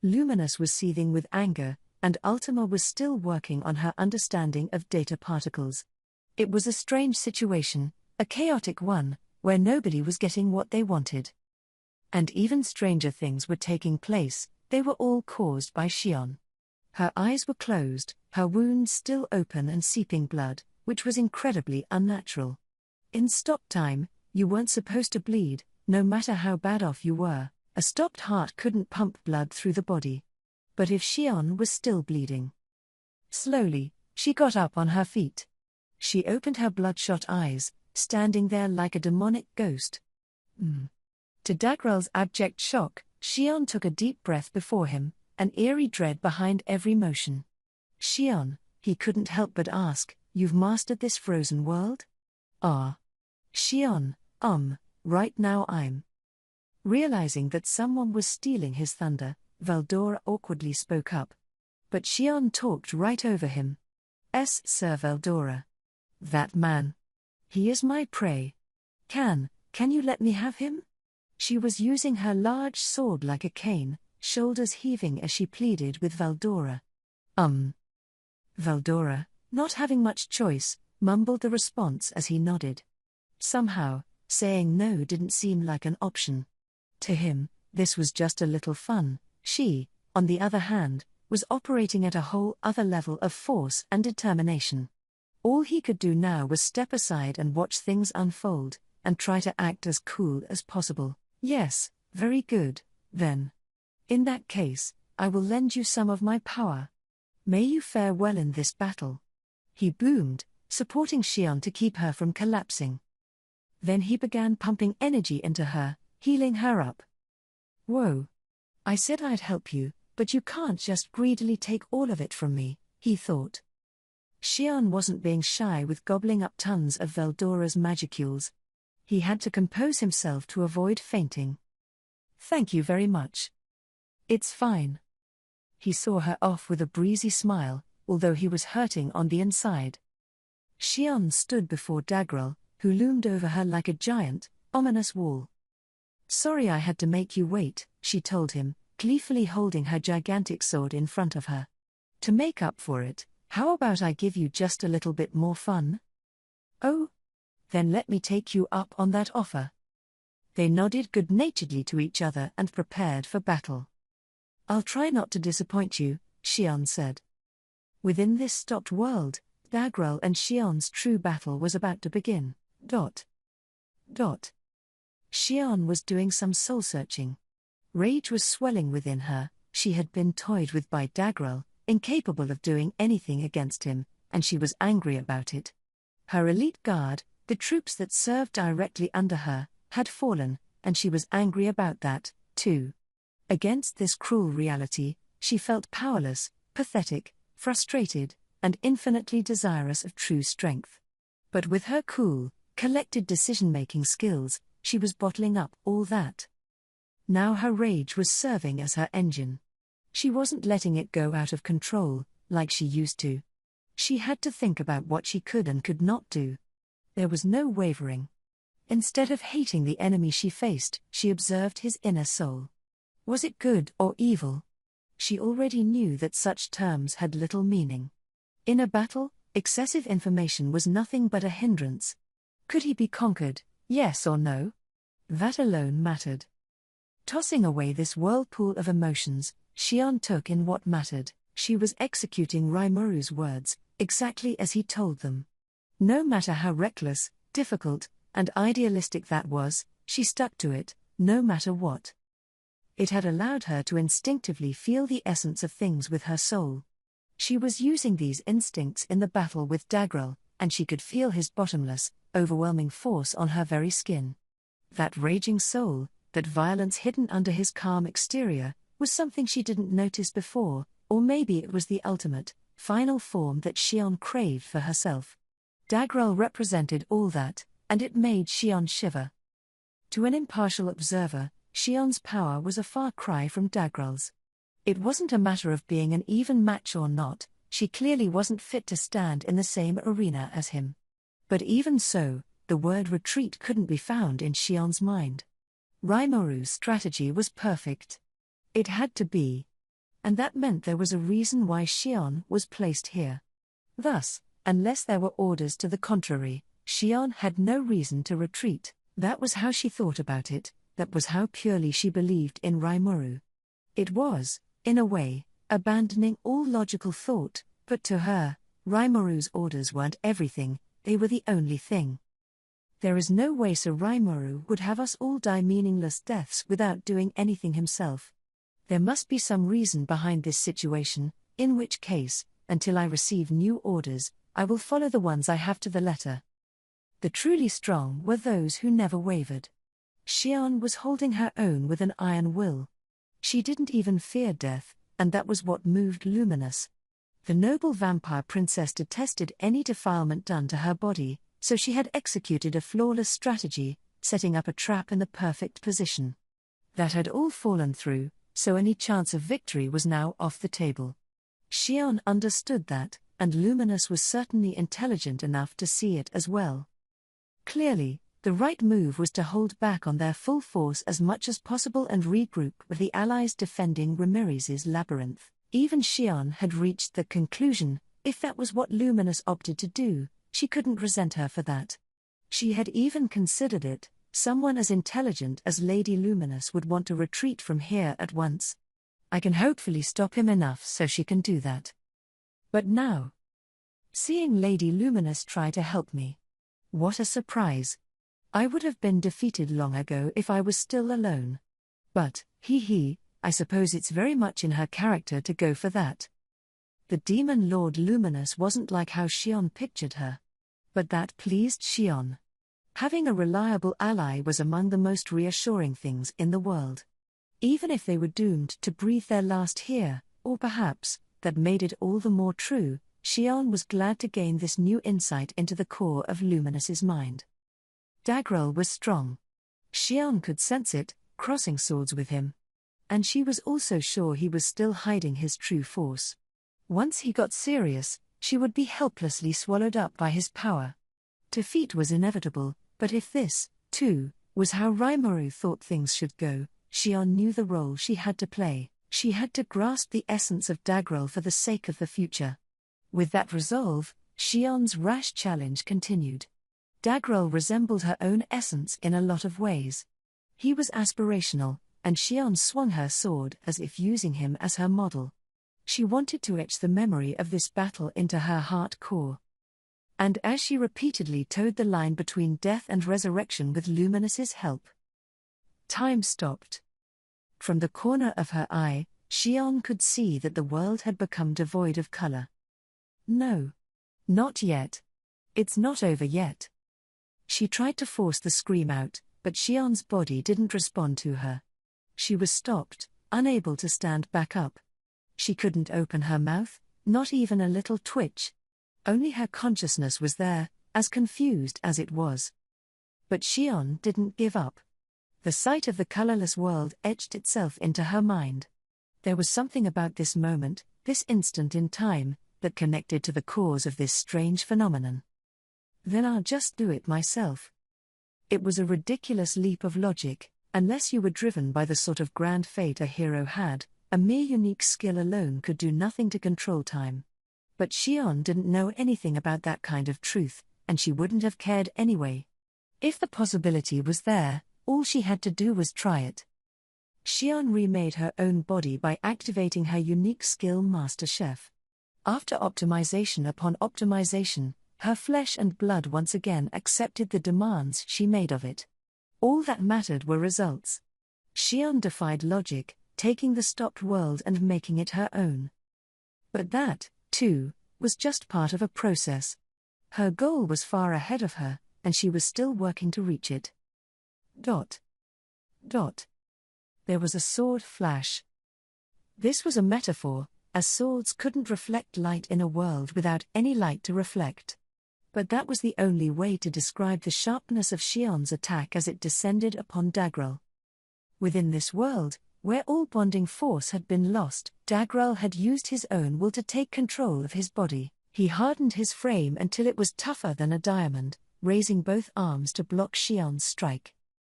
Luminous was seething with anger, and Ultima was still working on her understanding of data particles. It was a strange situation, a chaotic one, where nobody was getting what they wanted. And even stranger things were taking place, they were all caused by Shion. Her eyes were closed, her wounds still open and seeping blood, which was incredibly unnatural. In stop time, you weren't supposed to bleed, no matter how bad off you were. A stopped heart couldn't pump blood through the body. But if Shion was still bleeding. Slowly, she got up on her feet. She opened her bloodshot eyes, standing there like a demonic ghost. To Dagrel's abject shock, Shion took a deep breath before him, an eerie dread behind every motion. Shion, he couldn't help but ask, you've mastered this frozen world? Ah. Shion, right now I'm. Realizing that someone was stealing his thunder, Veldora awkwardly spoke up. But Shion talked right over him. Sir Veldora. That man. He is my prey. Can you let me have him? She was using her large sword like a cane, shoulders heaving as she pleaded with Veldora. Veldora, not having much choice, mumbled the response as he nodded. Somehow, saying no didn't seem like an option. To him, this was just a little fun. She, on the other hand, was operating at a whole other level of force and determination. All he could do now was step aside and watch things unfold, and try to act as cool as possible. Yes, very good, then. In that case, I will lend you some of my power. May you fare well in this battle. He boomed, supporting Shion to keep her from collapsing. Then he began pumping energy into her, healing her up. Whoa. I said I'd help you, but you can't just greedily take all of it from me, he thought. Shion wasn't being shy with gobbling up tons of Veldora's magicules. He had to compose himself to avoid fainting. Thank you very much. It's fine. He saw her off with a breezy smile, although he was hurting on the inside. Shion stood before Dagrel, who loomed over her like a giant, ominous wall. Sorry I had to make you wait, she told him, gleefully holding her gigantic sword in front of her. To make up for it, how about I give you just a little bit more fun? Oh? Then let me take you up on that offer. They nodded good-naturedly to each other and prepared for battle. I'll try not to disappoint you, Shion said. Within this stopped world, Dagrel and Shion's true battle was about to begin. Shion was doing some soul-searching. Rage was swelling within her. She had been toyed with by Dagrel, incapable of doing anything against him, and she was angry about it. Her elite guard, the troops that served directly under her, had fallen, and she was angry about that, too. Against this cruel reality, she felt powerless, pathetic, frustrated, and infinitely desirous of true strength. But with her cool, collected decision-making skills, she was bottling up all that. Now her rage was serving as her engine. She wasn't letting it go out of control, like she used to. She had to think about what she could and could not do. There was no wavering. Instead of hating the enemy she faced, she observed his inner soul. Was it good or evil? She already knew that such terms had little meaning. In a battle, excessive information was nothing but a hindrance. Could he be conquered, yes or no? That alone mattered. Tossing away this whirlpool of emotions, Shion took in what mattered. She was executing Rimuru's words, exactly as he told them. No matter how reckless, difficult, And idealistic that was, she stuck to it, no matter what. It had allowed her to instinctively feel the essence of things with her soul. She was using these instincts in the battle with Dagrel, and she could feel his bottomless, overwhelming force on her very skin. That raging soul, that violence hidden under his calm exterior, was something she didn't notice before, or maybe it was the ultimate, final form that Xion craved for herself. Dagrel represented all that, and it made Xion shiver. To an impartial observer, Xion's power was a far cry from Dagrel's. It wasn't a matter of being an even match or not, she clearly wasn't fit to stand in the same arena as him. But even so, the word retreat couldn't be found in Xion's mind. Rimourou's strategy was perfect. It had to be. And that meant there was a reason why Xion was placed here. Thus, unless there were orders to the contrary, Xion had no reason to retreat. That was how she thought about it, that was how purely she believed in Rimuru. It was, in a way, abandoning all logical thought, but to her, Rimourou's orders weren't everything, they were the only thing. There is no way Sir Rimuru would have us all die meaningless deaths without doing anything himself. There must be some reason behind this situation, in which case, until I receive new orders, I will follow the ones I have to the letter. The truly strong were those who never wavered. Xion was holding her own with an iron will. She didn't even fear death, and that was what moved Luminous. The noble vampire princess detested any defilement done to her body, so she had executed a flawless strategy, setting up a trap in the perfect position. That had all fallen through, so any chance of victory was now off the table. Xion understood that, and Luminous was certainly intelligent enough to see it as well. Clearly, the right move was to hold back on their full force as much as possible and regroup with the allies defending Ramiriz's labyrinth. Even Xion had reached the conclusion, if that was what Luminous opted to do, she couldn't resent her for that. She had even considered it, someone as intelligent as Lady Luminous would want to retreat from here at once. I can hopefully stop him enough so she can do that. But now, seeing Lady Luminous try to help me. What a surprise. I would have been defeated long ago if I was still alone. But, I suppose it's very much in her character to go for that. The demon Lord Luminous wasn't like how Xion pictured her. But that pleased Xion. Having a reliable ally was among the most reassuring things in the world. Even if they were doomed to breathe their last here, or perhaps, that made it all the more true, Xion was glad to gain this new insight into the core of Luminous's mind. Dagrel was strong. Xion could sense it, crossing swords with him. And she was also sure he was still hiding his true force. Once he got serious, she would be helplessly swallowed up by his power. Defeat was inevitable, but if this, too, was how Rimuru thought things should go, Xion knew the role she had to play. She had to grasp the essence of Dagrel for the sake of the future. With that resolve, Xion's rash challenge continued. Dagrel resembled her own essence in a lot of ways. He was aspirational, and Xion swung her sword as if using him as her model. She wanted to etch the memory of this battle into her heart core. And as she repeatedly towed the line between death and resurrection with Luminous's help, time stopped. From the corner of her eye, Xion could see that the world had become devoid of color. No. Not yet. It's not over yet. She tried to force the scream out, but Xion's body didn't respond to her. She was stopped, unable to stand back up. She couldn't open her mouth, not even a little twitch. Only her consciousness was there, as confused as it was. But Xion didn't give up. The sight of the colorless world etched itself into her mind. There was something about this moment, this instant in time, that connected to the cause of this strange phenomenon. Then I'll just do it myself. It was a ridiculous leap of logic, unless you were driven by the sort of grand fate a hero had. A mere unique skill alone could do nothing to control time. But Xion didn't know anything about that kind of truth, and she wouldn't have cared anyway. If the possibility was there, all she had to do was try it. Xion remade her own body by activating her unique skill Master Chef. After optimization upon optimization, Her flesh and blood once again accepted the demands she made of it. All that mattered were results. Xion defied logic, taking the stopped world and making it her own. But that, too, was just part of a process. Her goal was far ahead of her, and she was still working to reach it. Dot. Dot. There was a sword flash. This was a metaphor, as swords couldn't reflect light in a world without any light to reflect. But that was the only way to describe the sharpness of Xion's attack as it descended upon Dagrel. Within this world, where all bonding force had been lost, Dagrel had used his own will to take control of his body. He hardened his frame until it was tougher than a diamond, raising both arms to block Xion's strike.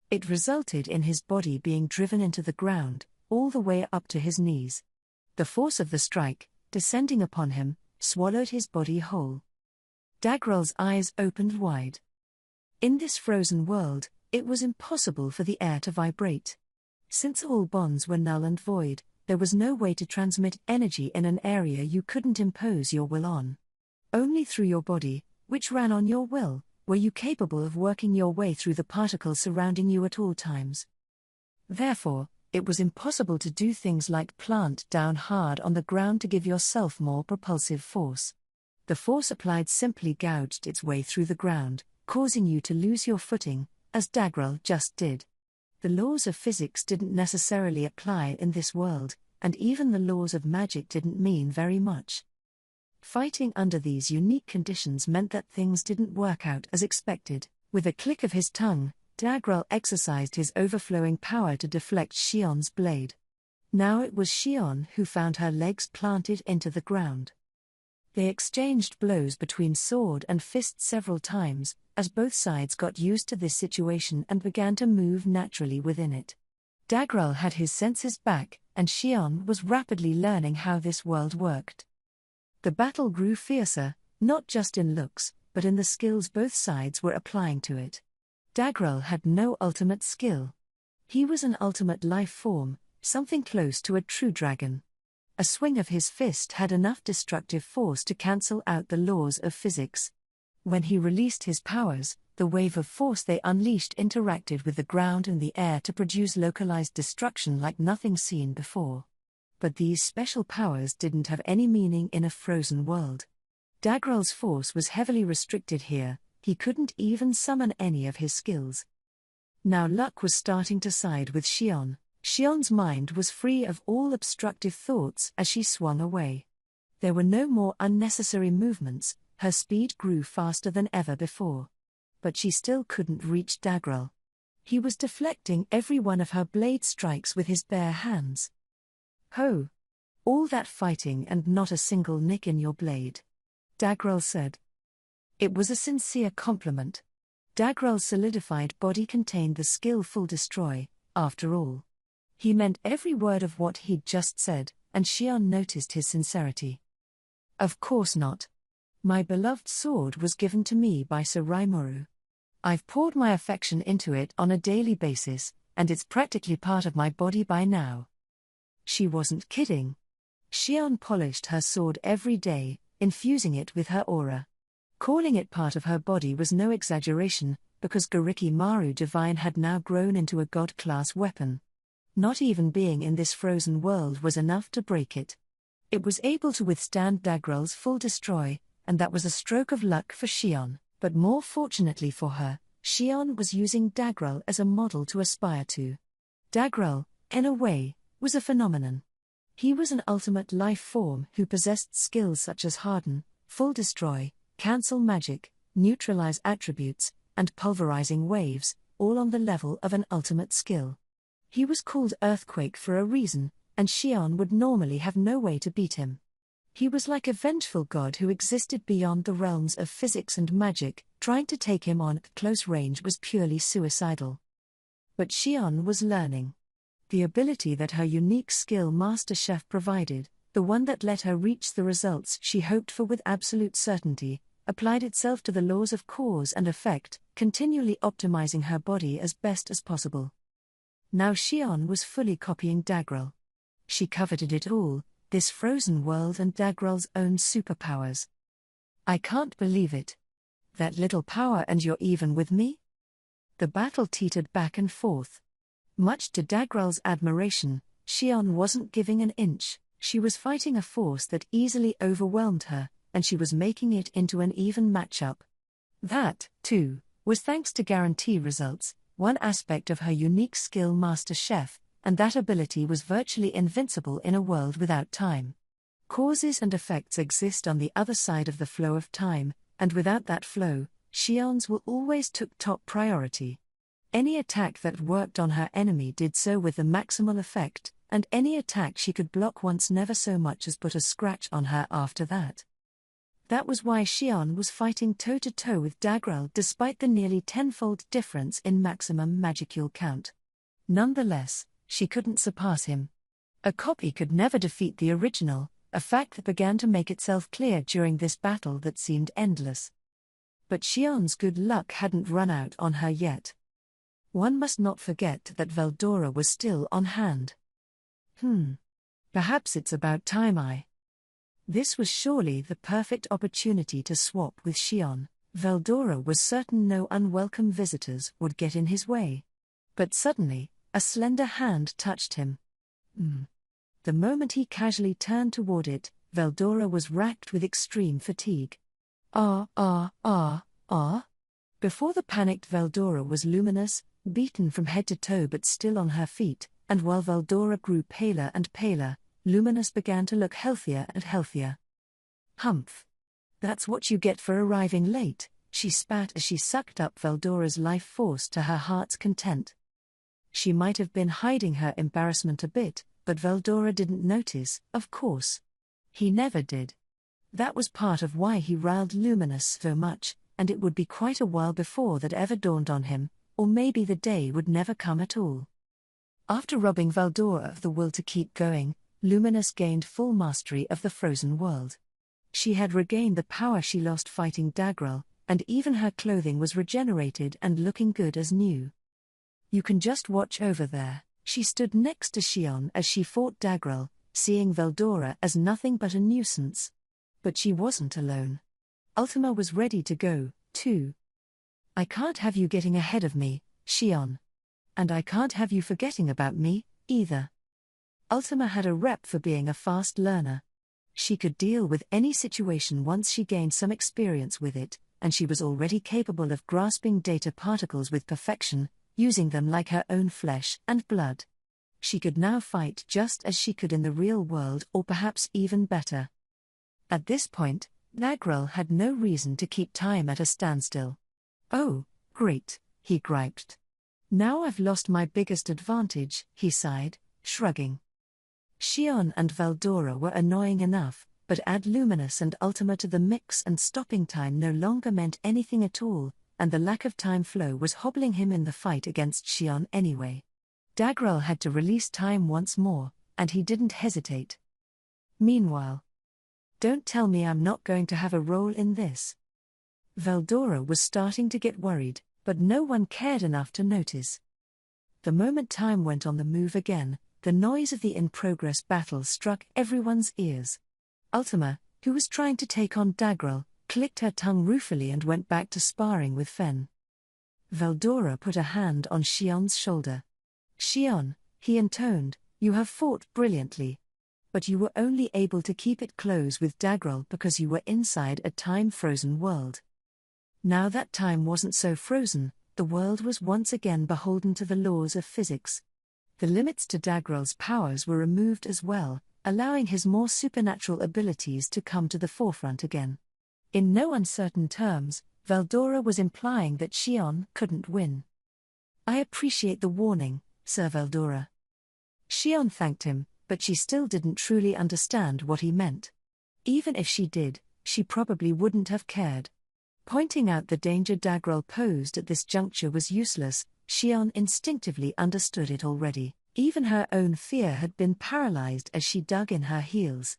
It resulted in his body being driven into the ground, all the way up to his knees. The force of the strike, descending upon him, swallowed his body whole. Dagrel's eyes opened wide. In this frozen world, it was impossible for the air to vibrate. Since all bonds were null and void, there was no way to transmit energy in an area you couldn't impose your will on. Only through your body, which ran on your will, were you capable of working your way through the particles surrounding you at all times. Therefore, it was impossible to do things like plant down hard on the ground to give yourself more propulsive force. The force applied simply gouged its way through the ground, causing you to lose your footing, as Dagrel just did. The laws of physics didn't necessarily apply in this world, and even the laws of magic didn't mean very much. Fighting under these unique conditions meant that things didn't work out as expected. With a click of his tongue, Dagrel exercised his overflowing power to deflect Xion's blade. Now it was Xion who found her legs planted into the ground. They exchanged blows between sword and fist several times, as both sides got used to this situation and began to move naturally within it. Dagrel had his senses back, and Xion was rapidly learning how this world worked. The battle grew fiercer, not just in looks, but in the skills both sides were applying to it. Dagrel had no ultimate skill. He was an ultimate life form, something close to a true dragon. A swing of his fist had enough destructive force to cancel out the laws of physics. When he released his powers, the wave of force they unleashed interacted with the ground and the air to produce localized destruction like nothing seen before. But these special powers didn't have any meaning in a frozen world. Dagrel's force was heavily restricted here, he couldn't even summon any of his skills. Now luck was starting to side with Xion. Xion's mind was free of all obstructive thoughts as she swung away. There were no more unnecessary movements, her speed grew faster than ever before. But she still couldn't reach Dagrel. He was deflecting every one of her blade strikes with his bare hands. "Ho! All that fighting and not a single nick in your blade," Dagrel said. It was a sincere compliment. Dagrel's solidified body contained the skillful destroy, after all. He meant every word of what he'd just said, and Xion noticed his sincerity. "Of course not. My beloved sword was given to me by Sir Rimuru. I've poured my affection into it on a daily basis, and it's practically part of my body by now." She wasn't kidding. Xion polished her sword every day, infusing it with her aura. Calling it part of her body was no exaggeration, because Gariki Maru Divine had now grown into a god-class weapon. Not even being in this frozen world was enough to break it. It was able to withstand Dagrel's full destroy, and that was a stroke of luck for Xion, but more fortunately for her, Xion was using Dagrel as a model to aspire to. Dagrel, in a way, was a phenomenon. He was an ultimate life form who possessed skills such as harden, full destroy, cancel magic, neutralize attributes, and pulverizing waves, all on the level of an ultimate skill. He was called Earthquake for a reason, and Xion would normally have no way to beat him. He was like a vengeful god who existed beyond the realms of physics and magic. Trying to take him on at close range was purely suicidal. But Xion was learning. The ability that her unique skill Master Chef provided, the one that let her reach the results she hoped for with absolute certainty, applied itself to the laws of cause and effect, continually optimizing her body as best as possible. Now Xion was fully copying Dagrel. She coveted it all, this frozen world and Dagrel's own superpowers. "I can't believe it," That little power and you're even with me? The battle teetered back and forth. Much to Dagrel's admiration, Shion wasn't giving an inch. She was fighting a force that easily overwhelmed her, and she was making it into an even matchup. That, too, was thanks to guarantee results, one aspect of her unique skill Master Chef, and that ability was virtually invincible in a world without time. Causes and effects exist on the other side of the flow of time, and without that flow, Shion's will always took top priority. Any attack that worked on her enemy did so with the maximal effect, and any attack she could block once never so much as put a scratch on her after that. That was why Shion was fighting toe-to-toe with Dagrel despite the nearly tenfold difference in maximum magicule count. Nonetheless, she couldn't surpass him. A copy could never defeat the original, a fact that began to make itself clear during this battle that seemed endless. But Shion's good luck hadn't run out on her yet. One must not forget that Veldora was still on hand. Perhaps it's about time This was surely the perfect opportunity to swap with Shion. Veldora was certain no unwelcome visitors would get in his way. But suddenly, a slender hand touched him. The moment he casually turned toward it, Veldora was racked with extreme fatigue. Before the panicked Veldora was luminous, beaten from head to toe but still on her feet, and while Veldora grew paler and paler, Luminous began to look healthier and healthier. Humph. That's what you get for arriving late, she spat as she sucked up Veldora's life force to her heart's content. She might have been hiding her embarrassment a bit, but Veldora didn't notice, of course. He never did. That was part of why he riled Luminous so much, and it would be quite a while before that ever dawned on him, or maybe the day would never come at all. After robbing Veldora of the will to keep going, Luminous gained full mastery of the frozen world. She had regained the power she lost fighting Dagrel, and even her clothing was regenerated and looking good as new. You can just watch over there. She stood next to Shion as she fought Dagrel, seeing Veldora as nothing but a nuisance. But she wasn't alone. Ultima was ready to go, too. I can't have you getting ahead of me, Shion. And I can't have you forgetting about me, either. Ultima had a rep for being a fast learner. She could deal with any situation once she gained some experience with it, and she was already capable of grasping data particles with perfection, using them like her own flesh and blood. She could now fight just as she could in the real world, or perhaps even better. At this point, Dagrel had no reason to keep time at a standstill. Oh, great, he griped. Now I've lost my biggest advantage, he sighed, shrugging. Shion and Veldora were annoying enough, but add Luminous and Ultima to the mix and stopping time no longer meant anything at all, and the lack of time flow was hobbling him in the fight against Shion anyway. Dagrel had to release time once more, and he didn't hesitate. Meanwhile, don't tell me I'm not going to have a role in this. Veldora was starting to get worried, but no one cared enough to notice. The moment time went on the move again, the noise of the in-progress battle struck everyone's ears. Ultima, who was trying to take on Dagrel, clicked her tongue ruefully and went back to sparring with Fen. Veldora put a hand on Shion's shoulder. Shion, he intoned, you have fought brilliantly. But you were only able to keep it close with Dagrel because you were inside a time-frozen world. Now that time wasn't so frozen, the world was once again beholden to the laws of physics. The limits to Dagrel's powers were removed as well, allowing his more supernatural abilities to come to the forefront again. In no uncertain terms, Veldora was implying that Shion couldn't win. I appreciate the warning, Sir Veldora. Shion thanked him, but she still didn't truly understand what he meant. Even if she did, she probably wouldn't have cared. Pointing out the danger Dagrel posed at this juncture was useless. Shion instinctively understood it already. Even her own fear had been paralyzed as she dug in her heels.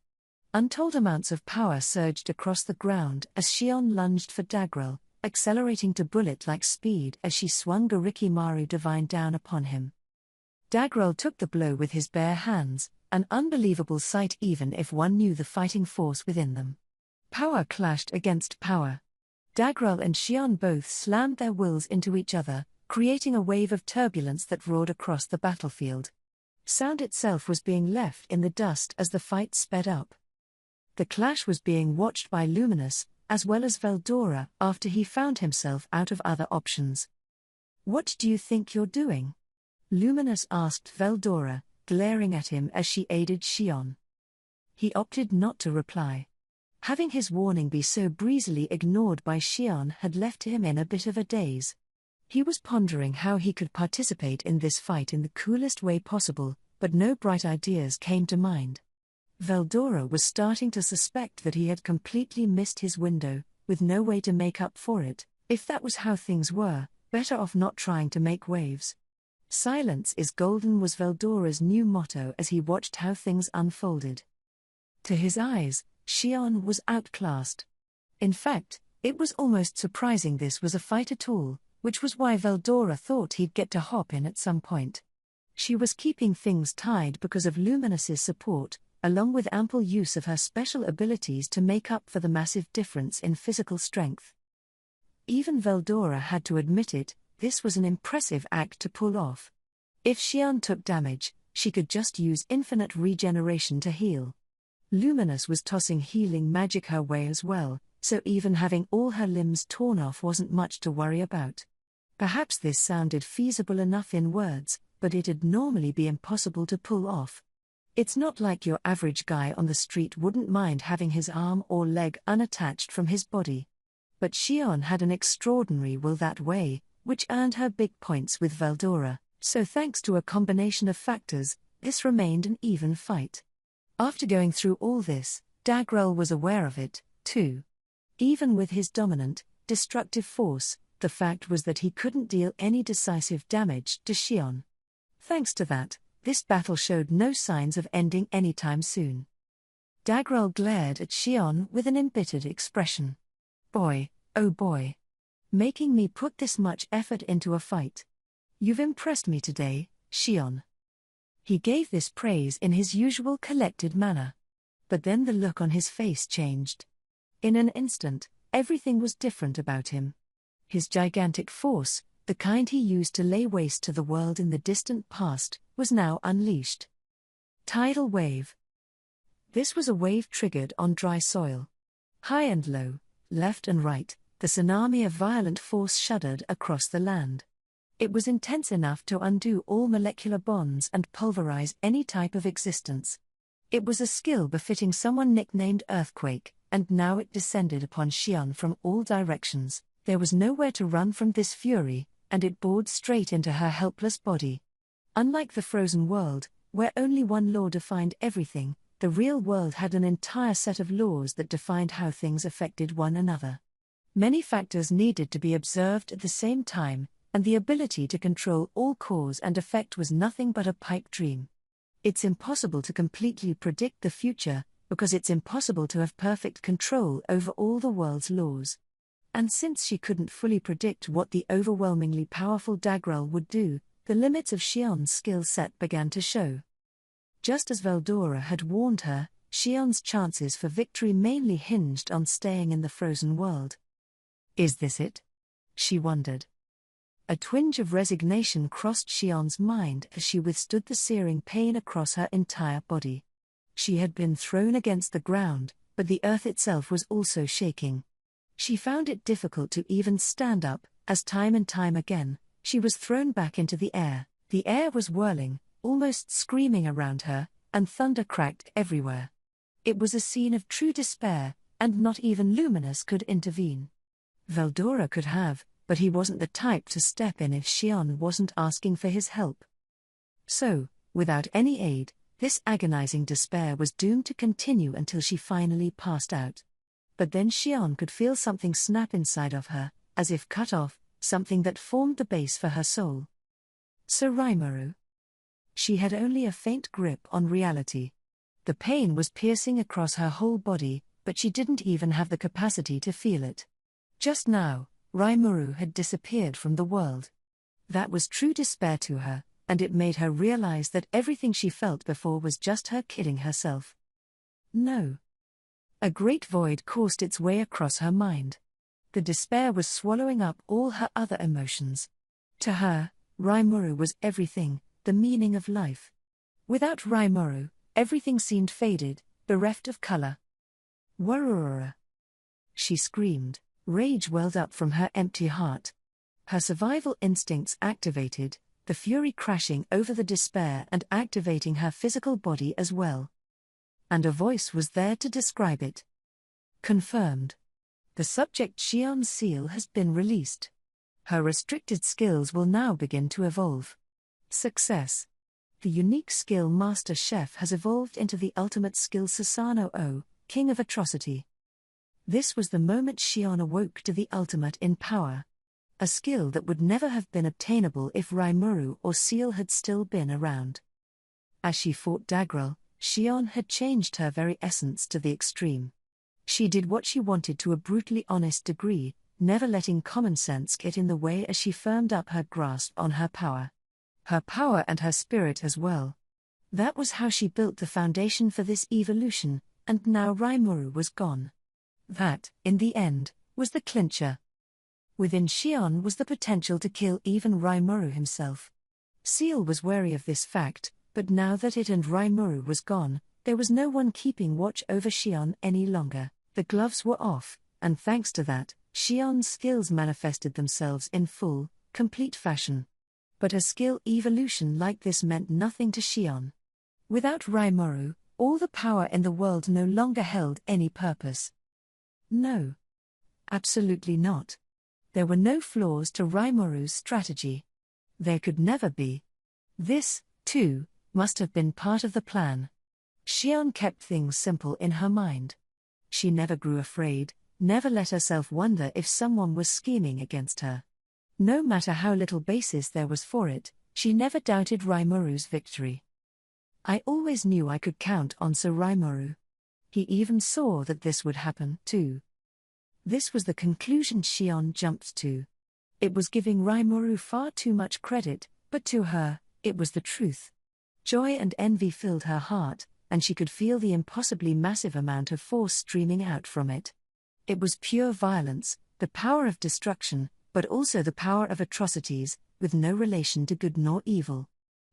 Untold amounts of power surged across the ground as Shion lunged for Dagrel, accelerating to bullet-like speed as she swung Gariki Maru Divine down upon him. Dagrel took the blow with his bare hands, an unbelievable sight even if one knew the fighting force within them. Power clashed against power. Dagral and Xion both slammed their wills into each other, creating a wave of turbulence that roared across the battlefield. Sound itself was being left in the dust as the fight sped up. The clash was being watched by Luminous, as well as Veldora, after he found himself out of other options. "What do you think you're doing?" Luminous asked Veldora, glaring at him as she aided Xion. He opted not to reply. Having his warning be so breezily ignored by Xion had left him in a bit of a daze. He was pondering how he could participate in this fight in the coolest way possible, but no bright ideas came to mind. Veldora was starting to suspect that he had completely missed his window, with no way to make up for it. If that was how things were, better off not trying to make waves. "Silence is golden" was Veldora's new motto as he watched how things unfolded. To his eyes, Xion was outclassed. In fact, it was almost surprising this was a fight at all, which was why Veldora thought he'd get to hop in at some point. She was keeping things tied because of Luminous's support, along with ample use of her special abilities to make up for the massive difference in physical strength. Even Veldora had to admit it, this was an impressive act to pull off. If Xion took damage, she could just use infinite regeneration to heal. Luminous was tossing healing magic her way as well, so even having all her limbs torn off wasn't much to worry about. Perhaps this sounded feasible enough in words, but it'd normally be impossible to pull off. It's not like your average guy on the street wouldn't mind having his arm or leg unattached from his body. But Xion had an extraordinary will that way, which earned her big points with Veldora, so thanks to a combination of factors, this remained an even fight. After going through all this, Dagral was aware of it, too. Even with his dominant, destructive force, the fact was that he couldn't deal any decisive damage to Xion. Thanks to that, this battle showed no signs of ending anytime soon. Dagral glared at Xion with an embittered expression. "Boy, oh boy. Making me put this much effort into a fight. You've impressed me today, Xion." He gave this praise in his usual collected manner. But then the look on his face changed. In an instant, everything was different about him. His gigantic force, the kind he used to lay waste to the world in the distant past, was now unleashed. Tidal wave. This was a wave triggered on dry soil. High and low, left and right, the tsunami of violent force shuddered across the land. It was intense enough to undo all molecular bonds and pulverize any type of existence. It was a skill befitting someone nicknamed Earthquake, and now it descended upon Xion from all directions. There was nowhere to run from this fury, and it bored straight into her helpless body. Unlike the frozen world, where only one law defined everything, the real world had an entire set of laws that defined how things affected one another. Many factors needed to be observed at the same time, and the ability to control all cause and effect was nothing but a pipe dream. It's impossible to completely predict the future, because it's impossible to have perfect control over all the world's laws. And since she couldn't fully predict what the overwhelmingly powerful Dagral would do, the limits of Xion's skill set began to show. Just as Veldora had warned her, Xion's chances for victory mainly hinged on staying in the frozen world. Is this it? She wondered. A twinge of resignation crossed Xion's mind as she withstood the searing pain across her entire body. She had been thrown against the ground, but the earth itself was also shaking. She found it difficult to even stand up, as time and time again, she was thrown back into the air. The air was whirling, almost screaming around her, and thunder cracked everywhere. It was a scene of true despair, and not even Luminous could intervene. Veldora could have, but he wasn't the type to step in if Xion wasn't asking for his help. So, without any aid, this agonizing despair was doomed to continue until she finally passed out. But then Xion could feel something snap inside of her, as if cut off, something that formed the base for her soul. So Rimuru. She had only a faint grip on reality. The pain was piercing across her whole body, but she didn't even have the capacity to feel it. Just now, Rimuru had disappeared from the world. That was true despair to her, and it made her realize that everything she felt before was just her kidding herself. No. A great void coursed its way across her mind. The despair was swallowing up all her other emotions. To her, Rimuru was everything, the meaning of life. Without Rimuru, everything seemed faded, bereft of color. Warurura! She screamed. Rage welled up from her empty heart. Her survival instincts activated, the fury crashing over the despair and activating her physical body as well. And a voice was there to describe it. Confirmed. The subject Shion's seal has been released. Her restricted skills will now begin to evolve. Success. The unique skill Master Chef has evolved into the ultimate skill Susanoo, King of Atrocity. This was the moment Shion awoke to the ultimate in power. A skill that would never have been obtainable if Rimuru or Seal had still been around. As she fought Dagral, Shion had changed her very essence to the extreme. She did what she wanted to a brutally honest degree, never letting common sense get in the way as she firmed up her grasp on her power. Her power and her spirit as well. That was how she built the foundation for this evolution, and now Rimuru was gone. That, in the end, was the clincher. Within Shion was the potential to kill even Rimuru himself. Seal was wary of this fact, but now that it and Rimuru was gone, there was no one keeping watch over Shion any longer. The gloves were off, and thanks to that, Shion's skills manifested themselves in full, complete fashion. But a skill evolution like this meant nothing to Shion. Without Rimuru, all the power in the world no longer held any purpose. No. Absolutely not. There were no flaws to Rimuru's strategy. There could never be. This, too, must have been part of the plan. Shion kept things simple in her mind. She never grew afraid, never let herself wonder if someone was scheming against her. No matter how little basis there was for it, she never doubted Rimuru's victory. I always knew I could count on Sir Rimuru. He even saw that this would happen, too. This was the conclusion Shion jumped to. It was giving Rimuru far too much credit, but to her, it was the truth. Joy and envy filled her heart, and she could feel the impossibly massive amount of force streaming out from it. It was pure violence, the power of destruction, but also the power of atrocities, with no relation to good nor evil.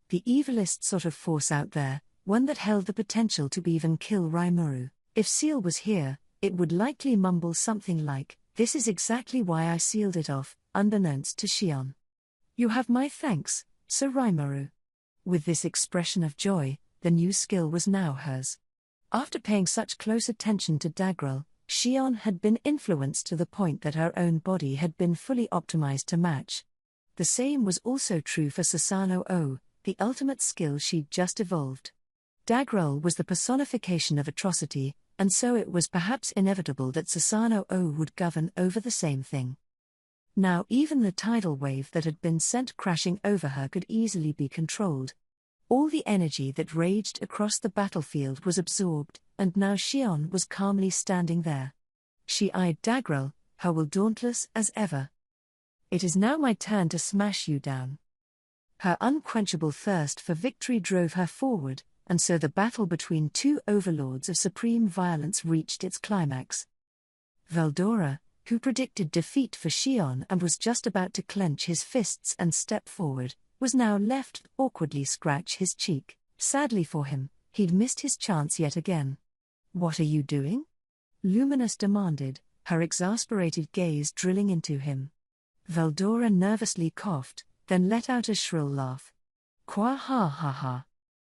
The evilest sort of force out there, one that held the potential to even kill Rimuru. If Seal was here, it would likely mumble something like, "This is exactly why I sealed it off," unbeknownst to Shion. "You have my thanks, Sir Rimuru." With this expression of joy, the new skill was now hers. After paying such close attention to Dagral, Shion had been influenced to the point that her own body had been fully optimized to match. The same was also true for Susanoo, the ultimate skill she'd just evolved. Dagral was the personification of atrocity, and so it was perhaps inevitable that Susanoo would govern over the same thing. Now even the tidal wave that had been sent crashing over her could easily be controlled. All the energy that raged across the battlefield was absorbed, and now Shion was calmly standing there. She eyed Dagral, her will dauntless as ever. "It is now my turn to smash you down." Her unquenchable thirst for victory drove her forward, and so the battle between two overlords of supreme violence reached its climax. Veldora, who predicted defeat for Shion and was just about to clench his fists and step forward, was now left to awkwardly scratch his cheek. Sadly for him, he'd missed his chance yet again. "What are you doing?" Luminous demanded, her exasperated gaze drilling into him. Veldora nervously coughed, then let out a shrill laugh. "Qua ha ha ha.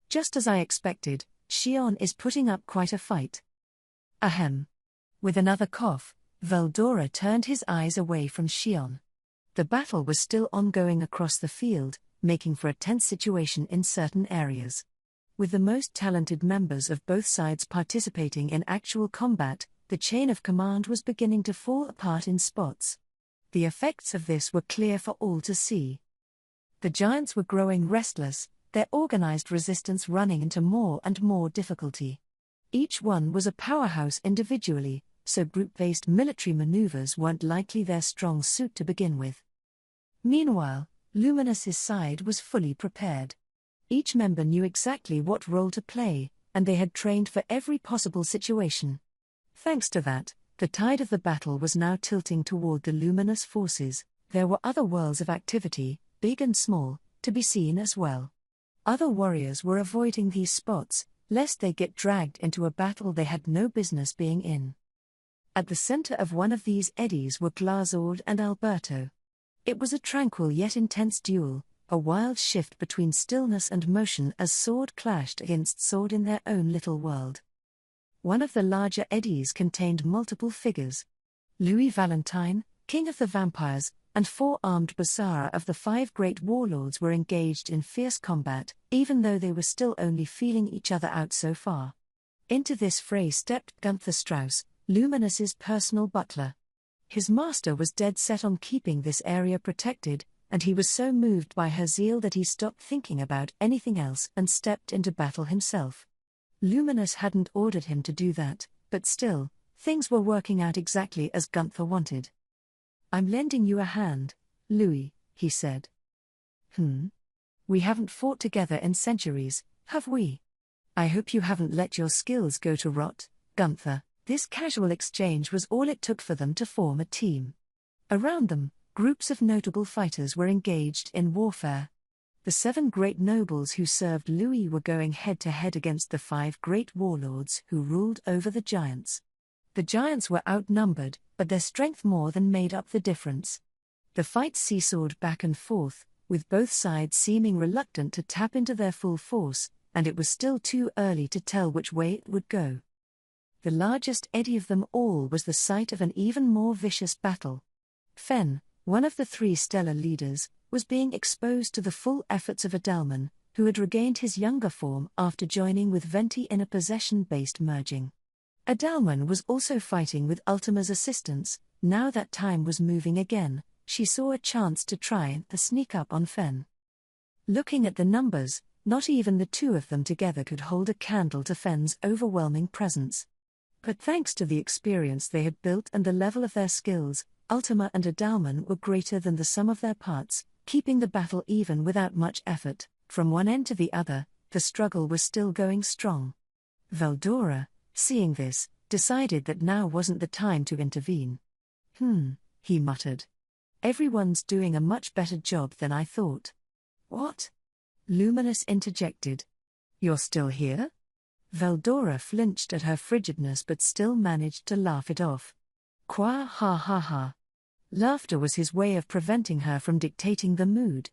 Just as I expected, Shion is putting up quite a fight." Ahem. With another cough, Veldora turned his eyes away from Shion. The battle was still ongoing across the field, making for a tense situation in certain areas. With the most talented members of both sides participating in actual combat, the chain of command was beginning to fall apart in spots. The effects of this were clear for all to see. The giants were growing restless, their organized resistance running into more and more difficulty. Each one was a powerhouse individually, so group-based military maneuvers weren't likely their strong suit to begin with. Meanwhile, Luminous's side was fully prepared. Each member knew exactly what role to play, and they had trained for every possible situation. Thanks to that, The tide of the battle was now tilting toward the luminous forces. There were other worlds of activity, big and small, to be seen as well. Other warriors were avoiding these spots, lest they get dragged into a battle they had no business being in. At the center of one of these eddies were Glazord and Alberto. It was a tranquil yet intense duel, a wild shift between stillness and motion as sword clashed against sword in their own little world. One of the larger eddies contained multiple figures. Louis Valentine, king of the vampires, and 4 armed Basara of the 5 great warlords were engaged in fierce combat, even though they were still only feeling each other out so far. Into this fray stepped Gunther Strauss, Luminous's personal butler. His master was dead set on keeping this area protected, and he was so moved by her zeal that he stopped thinking about anything else and stepped into battle himself. Luminous hadn't ordered him to do that, but still, things were working out exactly as Gunther wanted. "I'm lending you a hand, Louis," he said. We haven't fought together in centuries, have we? I hope you haven't let your skills go to rot, Gunther." This casual exchange was all it took for them to form a team. Around them, groups of notable fighters were engaged in warfare. The 7 great nobles who served Louis were going head-to-head against the 5 great warlords who ruled over the giants. The giants were outnumbered, but their strength more than made up the difference. The fight seesawed back and forth, with both sides seeming reluctant to tap into their full force, and it was still too early to tell which way it would go. The largest eddy of them all was the site of an even more vicious battle. Fen, one of the 3 stellar leaders, was being exposed to the full efforts of Adelman, who had regained his younger form after joining with Venti in a possession-based merging. Adelman was also fighting with Ultima's assistance. Now that time was moving again, she saw a chance to try and sneak up on Fen. Looking at the numbers, not even the 2 of them together could hold a candle to Fen's overwhelming presence. But thanks to the experience they had built and the level of their skills, Ultima and Adalman were greater than the sum of their parts, keeping the battle even without much effort. From one end to the other, the struggle was still going strong. Veldora, seeing this, decided that now wasn't the time to intervene. He muttered. "Everyone's doing a much better job than I thought." "What?" Luminous interjected. "You're still here?" Veldora flinched at her frigidness but still managed to laugh it off. Qua ha ha ha. Laughter was his way of preventing her from dictating the mood.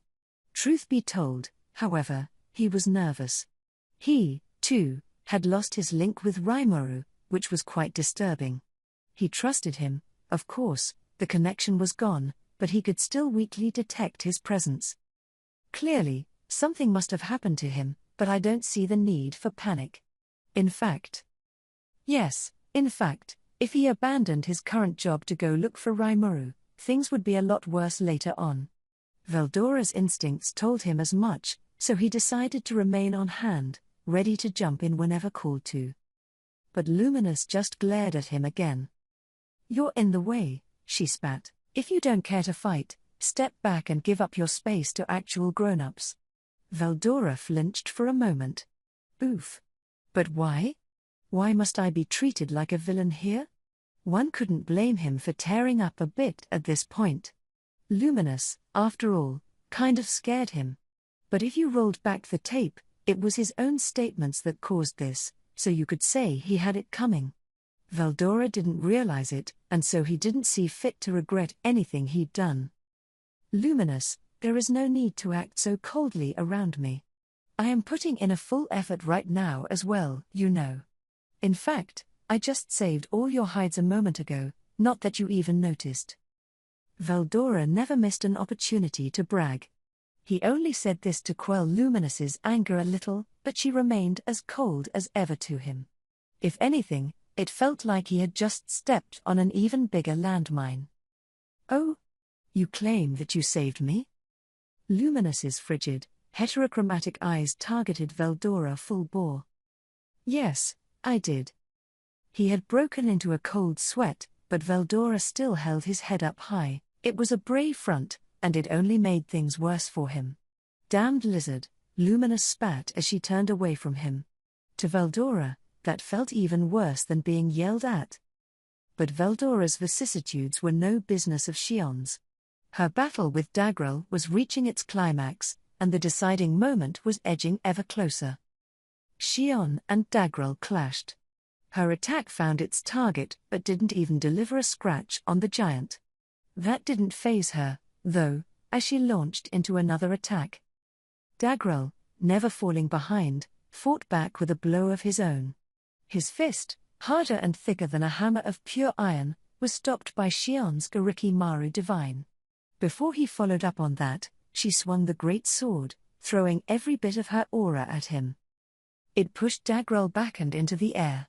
Truth be told, however, he was nervous. He, too, had lost his link with Rimuru, which was quite disturbing. He trusted him, of course, the connection was gone, but he could still weakly detect his presence. Clearly, something must have happened to him, but I don't see the need for panic. In fact, if he abandoned his current job to go look for Rimuru, things would be a lot worse later on. Veldora's instincts told him as much, so he decided to remain on hand, ready to jump in whenever called to. But Luminous just glared at him again. "You're in the way," she spat. "If you don't care to fight, step back and give up your space to actual grown-ups." Veldora flinched for a moment. "Oof. But why? Why must I be treated like a villain here?" One couldn't blame him for tearing up a bit at this point. Luminous, after all, kind of scared him. But if you rolled back the tape, it was his own statements that caused this, so you could say he had it coming. Veldora didn't realize it, and so he didn't see fit to regret anything he'd done. "Luminous, there is no need to act so coldly around me. I am putting in a full effort right now as well, you know. In fact, I just saved all your hides a moment ago, not that you even noticed." Veldora never missed an opportunity to brag. He only said this to quell Luminous's anger a little, but she remained as cold as ever to him. If anything, it felt like he had just stepped on an even bigger landmine. "Oh? You claim that you saved me?" Luminous's frigid, heterochromatic eyes targeted Veldora full bore. "Yes, I did." He had broken into a cold sweat, but Veldora still held his head up high. It was a brave front, and it only made things worse for him. "Damned lizard," Luminous spat as she turned away from him. To Veldora, that felt even worse than being yelled at. But Veldora's vicissitudes were no business of Shion's. Her battle with Dagral was reaching its climax, and the deciding moment was edging ever closer. Shion and Dagral clashed. Her attack found its target but didn't even deliver a scratch on the giant. That didn't faze her, though, as she launched into another attack. Dagral, never falling behind, fought back with a blow of his own. His fist, harder and thicker than a hammer of pure iron, was stopped by Shion's Gariki Maru Divine. Before he followed up on that, she swung the great sword, throwing every bit of her aura at him. It pushed Dagral back and into the air.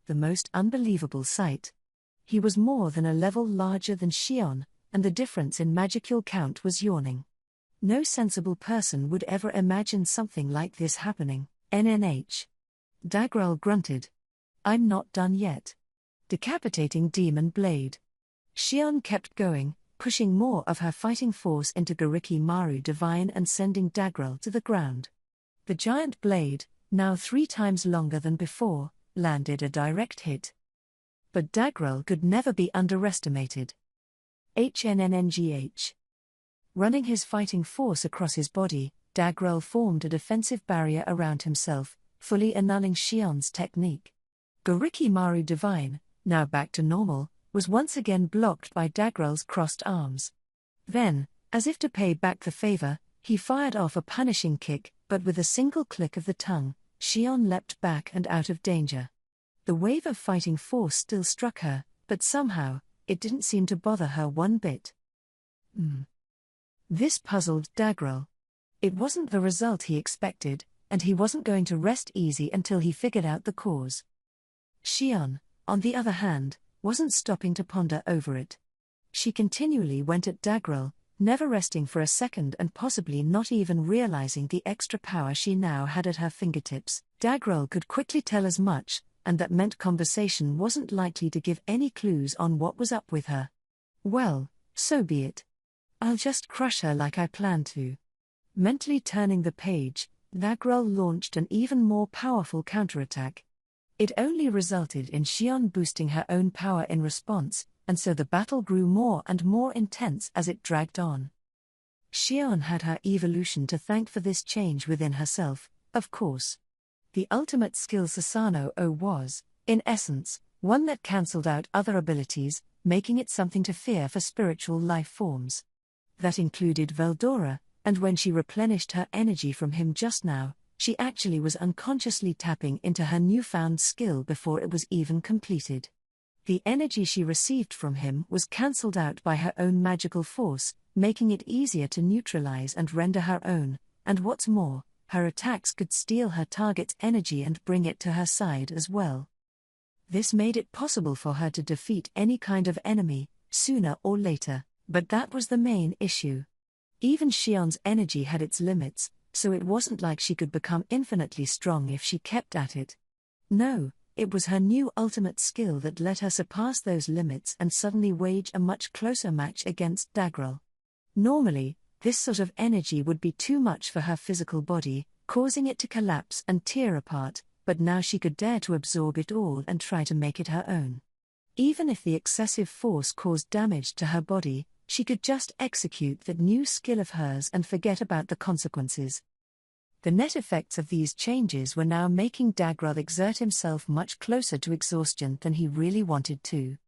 The most unbelievable sight. He was more than a level larger than Shion, and the difference in magical count was yawning. No sensible person would ever imagine something like this happening. NNH. Dagral grunted. I'm not done yet. Decapitating demon blade. Shion kept going, pushing more of her fighting force into Gariki Maru Divine and sending Dagral to the ground. The giant blade, now 3 times longer than before, landed a direct hit. But Dagral could never be underestimated. HNNNGH. Running his fighting force across his body, Dagral formed a defensive barrier around himself, fully annulling Shion's technique. Gariki Maru Divine, now back to normal, was once again blocked by Dagral's crossed arms. Then, as if to pay back the favor, he fired off a punishing kick, but with a single click of the tongue, Shion leapt back and out of danger. The wave of fighting force still struck her, but somehow, it didn't seem to bother her one bit. This puzzled Dagral. It wasn't the result he expected, and he wasn't going to rest easy until he figured out the cause. Shion, on the other hand, wasn't stopping to ponder over it. She continually went at Dagral, never resting for a second and possibly not even realizing the extra power she now had at her fingertips. Dagral could quickly tell as much, and that meant conversation wasn't likely to give any clues on what was up with her. Well, so be it. I'll just crush her like I planned to. Mentally turning the page, Dagral launched an even more powerful counterattack. It only resulted in Shion boosting her own power in response, and so the battle grew more and more intense as it dragged on. Shion had her evolution to thank for this change within herself, of course. The ultimate skill Sasano was, in essence, one that cancelled out other abilities, making it something to fear for spiritual life forms. That included Veldora, and when she replenished her energy from him just now, she actually was unconsciously tapping into her newfound skill before it was even completed. The energy she received from him was cancelled out by her own magical force, making it easier to neutralize and render her own, and what's more, her attacks could steal her target's energy and bring it to her side as well. This made it possible for her to defeat any kind of enemy, sooner or later, but that was the main issue. Even Shion's energy had its limits, so it wasn't like she could become infinitely strong if she kept at it. No, it was her new ultimate skill that let her surpass those limits and suddenly wage a much closer match against Dagral. Normally, this sort of energy would be too much for her physical body, causing it to collapse and tear apart, but now she could dare to absorb it all and try to make it her own. Even if the excessive force caused damage to her body, she could just execute that new skill of hers and forget about the consequences. The net effects of these changes were now making Dagral exert himself much closer to exhaustion than he really wanted to.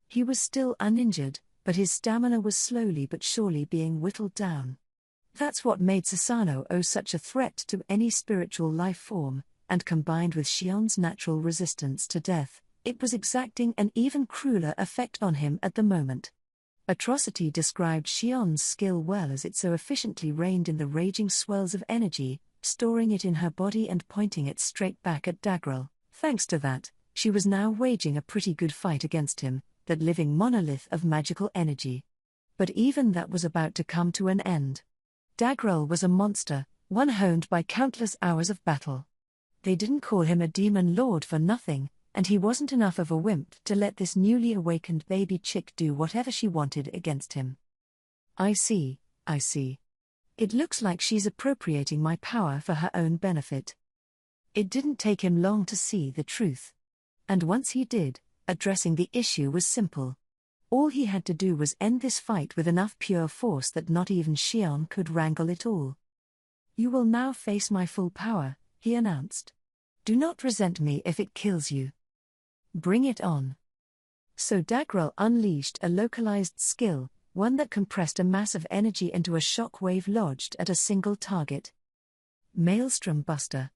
He was still uninjured, but his stamina was slowly but surely being whittled down. That's what made Sasano such a threat to any spiritual life form, and combined with Shion's natural resistance to death, it was exacting an even crueler effect on him at the moment. Atrocity described Shion's skill well as it so efficiently reined in the raging swells of energy, storing it in her body and pointing it straight back at Dagral. Thanks to that, she was now waging a pretty good fight against him, that living monolith of magical energy. But even that was about to come to an end. Dagral was a monster, one honed by countless hours of battle. They didn't call him a demon lord for nothing, and he wasn't enough of a wimp to let this newly awakened baby chick do whatever she wanted against him. I see. It looks like she's appropriating my power for her own benefit. It didn't take him long to see the truth. And once he did, Addressing the issue was simple. All he had to do was end this fight with enough pure force that not even Xion could wrangle it all. "You will now face my full power," he announced. "Do not resent me if it kills you. Bring it on." So Dagral unleashed a localized skill, one that compressed a mass of energy into a shock wave lodged at a single target. Maelstrom Buster.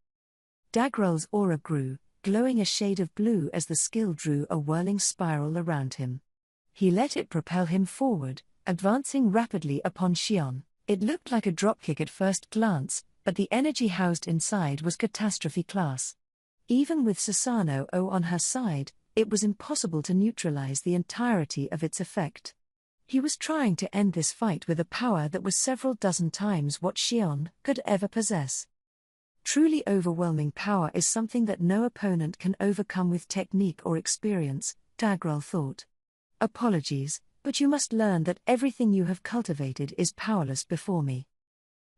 Dagral's aura grew, glowing a shade of blue as the skill drew a whirling spiral around him. He let it propel him forward, advancing rapidly upon Xion. It looked like a dropkick at first glance, but the energy housed inside was catastrophe class. Even with Susanoo on her side, it was impossible to neutralize the entirety of its effect. He was trying to end this fight with a power that was several dozen times what Xion could ever possess. Truly overwhelming power is something that no opponent can overcome with technique or experience, Dagral thought. Apologies, but you must learn that everything you have cultivated is powerless before me.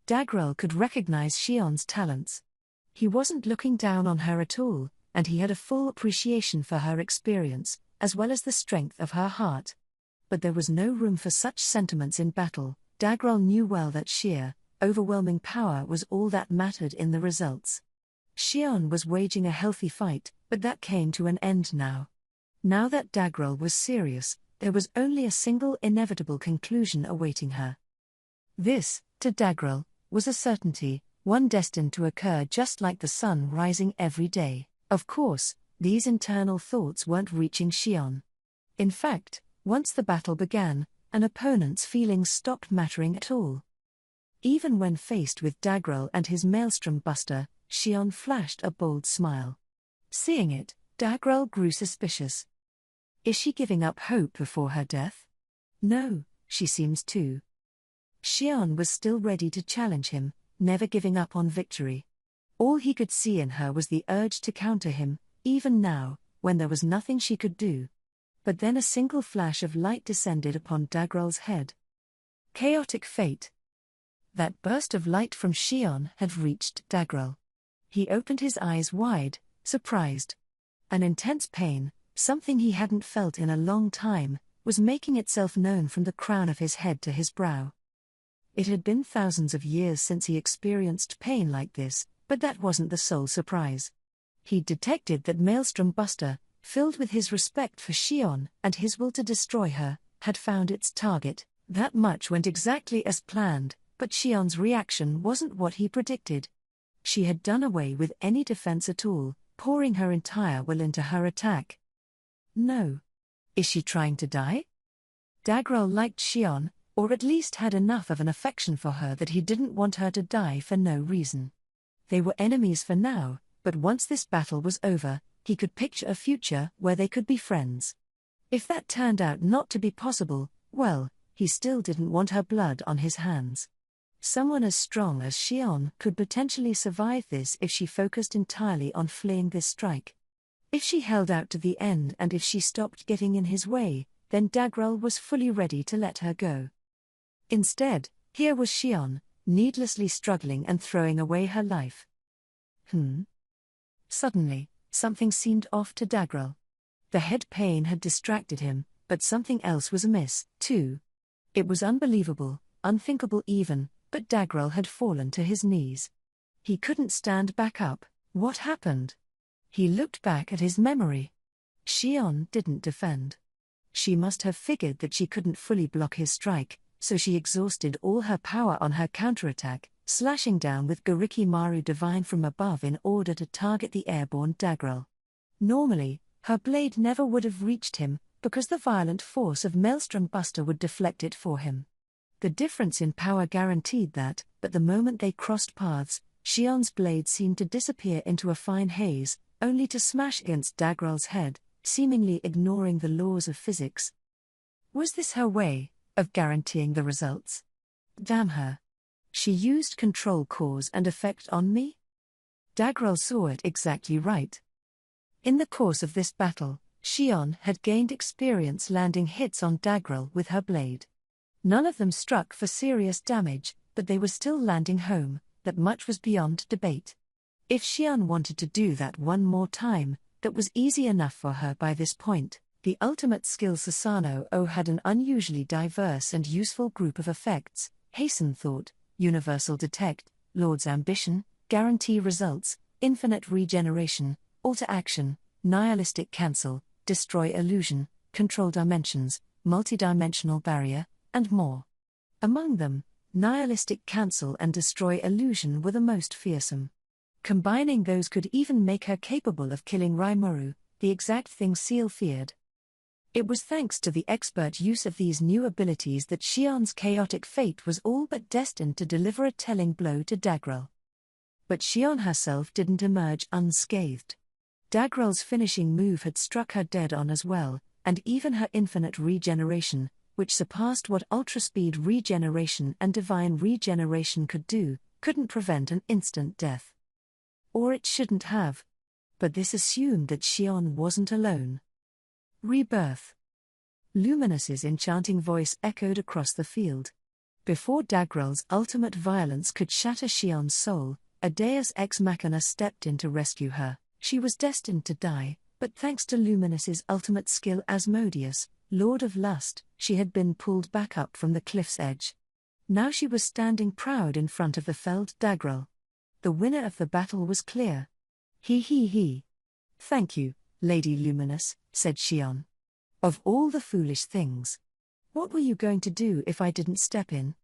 Dagral could recognize Xion's talents. He wasn't looking down on her at all, and he had a full appreciation for her experience, as well as the strength of her heart. But there was no room for such sentiments in battle. Dagral knew well that sheer, overwhelming power was all that mattered in the results. Xion was waging a healthy fight, but that came to an end now. Now that Dagral was serious, there was only a single inevitable conclusion awaiting her. This, to Dagral, was a certainty, one destined to occur just like the sun rising every day. Of course, these internal thoughts weren't reaching Xion. In fact, once the battle began, an opponent's feelings stopped mattering at all. Even when faced with Dagral and his Maelstrom Buster, Xion flashed a bold smile. Seeing it, Dagral grew suspicious. Is she giving up hope before her death? No, she seems to. Xion was still ready to challenge him, never giving up on victory. All he could see in her was the urge to counter him, even now, when there was nothing she could do. But then a single flash of light descended upon Dagral's head. Chaotic fate. That burst of light from Xion had reached Dagral. He opened his eyes wide, surprised. An intense pain, something he hadn't felt in a long time, was making itself known from the crown of his head to his brow. It had been thousands of years since he experienced pain like this, but that wasn't the sole surprise. He detected that Maelstrom Buster, filled with his respect for Xion and his will to destroy her, had found its target. That much went exactly as planned, but Xion's reaction wasn't what he predicted. She had done away with any defense at all, pouring her entire will into her attack. No. Is she trying to die? Dagral liked Xion, or at least had enough of an affection for her that he didn't want her to die for no reason. They were enemies for now, but once this battle was over, he could picture a future where they could be friends. If that turned out not to be possible, well, he still didn't want her blood on his hands. Someone as strong as Xion could potentially survive this if she focused entirely on fleeing this strike. If she held out to the end and if she stopped getting in his way, then Dagral was fully ready to let her go. Instead, here was Xion, needlessly struggling and throwing away her life. Suddenly, something seemed off to Dagral. The head pain had distracted him, but something else was amiss, too. It was unbelievable, unthinkable even, but Dagral had fallen to his knees. He couldn't stand back up. What happened? He looked back at his memory. Xion didn't defend. She must have figured that she couldn't fully block his strike, so she exhausted all her power on her counterattack, slashing down with Gariki Maru Divine from above in order to target the airborne Dagral. Normally, her blade never would have reached him, because the violent force of Maelstrom Buster would deflect it for him. The difference in power guaranteed that, but the moment they crossed paths, Xion's blade seemed to disappear into a fine haze, only to smash against Dagral's head, seemingly ignoring the laws of physics. Was this her way of guaranteeing the results? Damn her. She used control cause and effect on me? Dagral saw it exactly right. In the course of this battle, Xion had gained experience landing hits on Dagral with her blade. None of them struck for serious damage, but they were still landing home. That much was beyond debate. If Xion wanted to do that one more time, that was easy enough for her by this point. The ultimate skill Susanoo had an unusually diverse and useful group of effects: hasten thought, universal detect, Lord's ambition, guarantee results, infinite regeneration, alter action, nihilistic cancel, destroy illusion, control dimensions, multidimensional barrier, and more. Among them, nihilistic cancel and destroy illusion were the most fearsome. Combining those could even make her capable of killing Rimuru, the exact thing Seal feared. It was thanks to the expert use of these new abilities that Shion's chaotic fate was all but destined to deliver a telling blow to Dagral. But Shion herself didn't emerge unscathed. Dagral's finishing move had struck her dead on as well, and even her infinite regeneration, which surpassed what ultra-speed regeneration and divine regeneration could do, couldn't prevent an instant death. Or it shouldn't have. But this assumed that Shion wasn't alone. Rebirth. Luminous's enchanting voice echoed across the field. Before Dagral's ultimate violence could shatter Shion's soul, a deus ex machina stepped in to rescue her. She was destined to die, but thanks to Luminous's ultimate skill Asmodeus, Lord of Lust, she had been pulled back up from the cliff's edge. Now she was standing proud in front of the felled Dagral. The winner of the battle was clear. He. Thank you, Lady Luminous, said Shion. Of all the foolish things. What were you going to do if I didn't step in?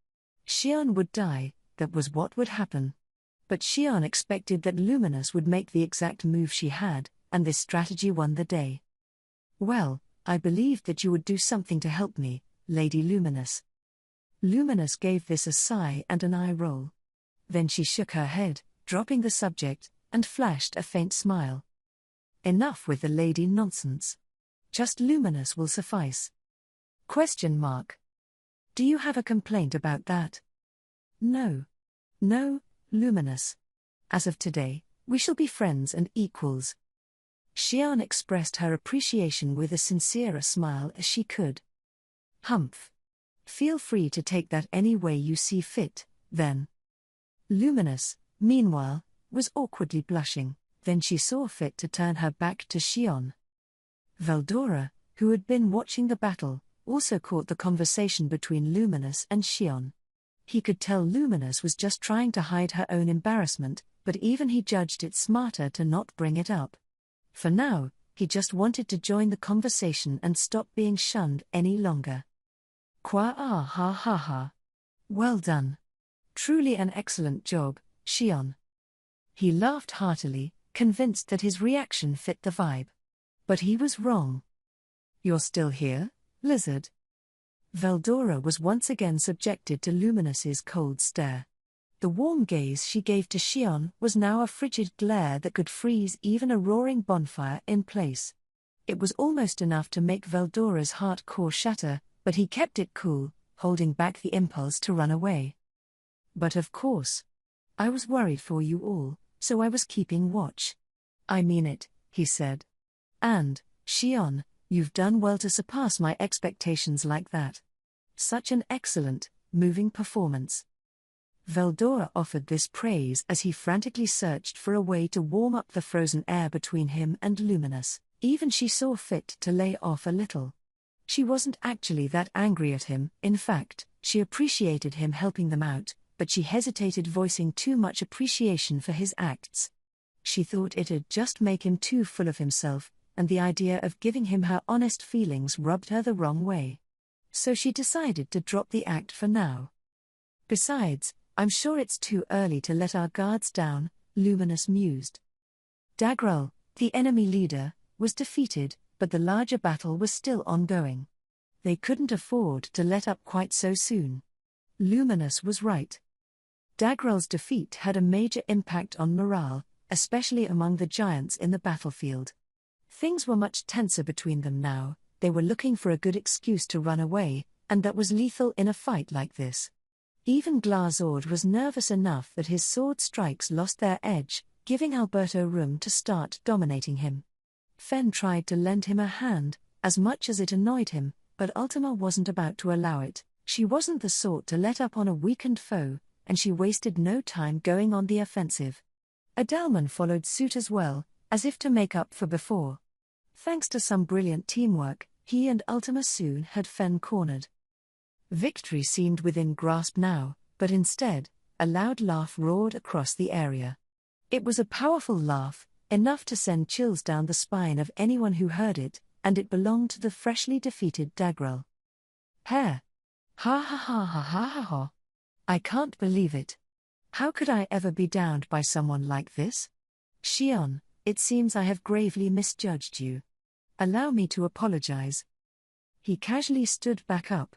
Shion would die, that was what would happen. But Shion expected that Luminous would make the exact move she had, and this strategy won the day. Well, I believed that you would do something to help me, Lady Luminous. Luminous gave this a sigh and an eye roll. Then she shook her head, dropping the subject, and flashed a faint smile. Enough with the lady nonsense. Just Luminous will suffice. ? Do you have a complaint about that? No, Luminous. As of today, we shall be friends and equals. Shion expressed her appreciation with as sincere a smile as she could. Humph. Feel free to take that any way you see fit, then. Luminous, meanwhile, was awkwardly blushing, then she saw fit to turn her back to Shion. Veldora, who had been watching the battle, also caught the conversation between Luminous and Shion. He could tell Luminous was just trying to hide her own embarrassment, but even he judged it smarter to not bring it up. For now, he just wanted to join the conversation and stop being shunned any longer. Ha. Well done. Truly an excellent job, Shion. He laughed heartily, convinced that his reaction fit the vibe. But he was wrong. You're still here, lizard? Veldora was once again subjected to Luminous's cold stare. The warm gaze she gave to Shion was now a frigid glare that could freeze even a roaring bonfire in place. It was almost enough to make Veldora's heart core shatter, but he kept it cool, holding back the impulse to run away. But of course. I was worried for you all, so I was keeping watch. I mean it, he said. And, Shion, you've done well to surpass my expectations like that. Such an excellent, moving performance. Veldora offered this praise as he frantically searched for a way to warm up the frozen air between him and Luminous. Even she saw fit to lay off a little. She wasn't actually that angry at him, in fact, she appreciated him helping them out, but she hesitated voicing too much appreciation for his acts. She thought it'd just make him too full of himself, and the idea of giving him her honest feelings rubbed her the wrong way. So she decided to drop the act for now. Besides, I'm sure it's too early to let our guards down, Luminous mused. Dagral, the enemy leader, was defeated, but the larger battle was still ongoing. They couldn't afford to let up quite so soon. Luminous was right. Dagral's defeat had a major impact on morale, especially among the giants in the battlefield. Things were much tenser between them now. They were looking for a good excuse to run away, and that was lethal in a fight like this. Even Glazord was nervous enough that his sword strikes lost their edge, giving Alberto room to start dominating him. Fen tried to lend him a hand, as much as it annoyed him, but Ultima wasn't about to allow it. She wasn't the sort to let up on a weakened foe, and she wasted no time going on the offensive. Adalman followed suit as well, as if to make up for before. Thanks to some brilliant teamwork, he and Ultima soon had Fen cornered. Victory seemed within grasp now, but instead, a loud laugh roared across the area. It was a powerful laugh, enough to send chills down the spine of anyone who heard it, and it belonged to the freshly defeated Dagrel. Hair! Ha ha ha ha ha ha ha! I can't believe it. How could I ever be downed by someone like this? Xion, it seems I have gravely misjudged you. Allow me to apologize. He casually stood back up.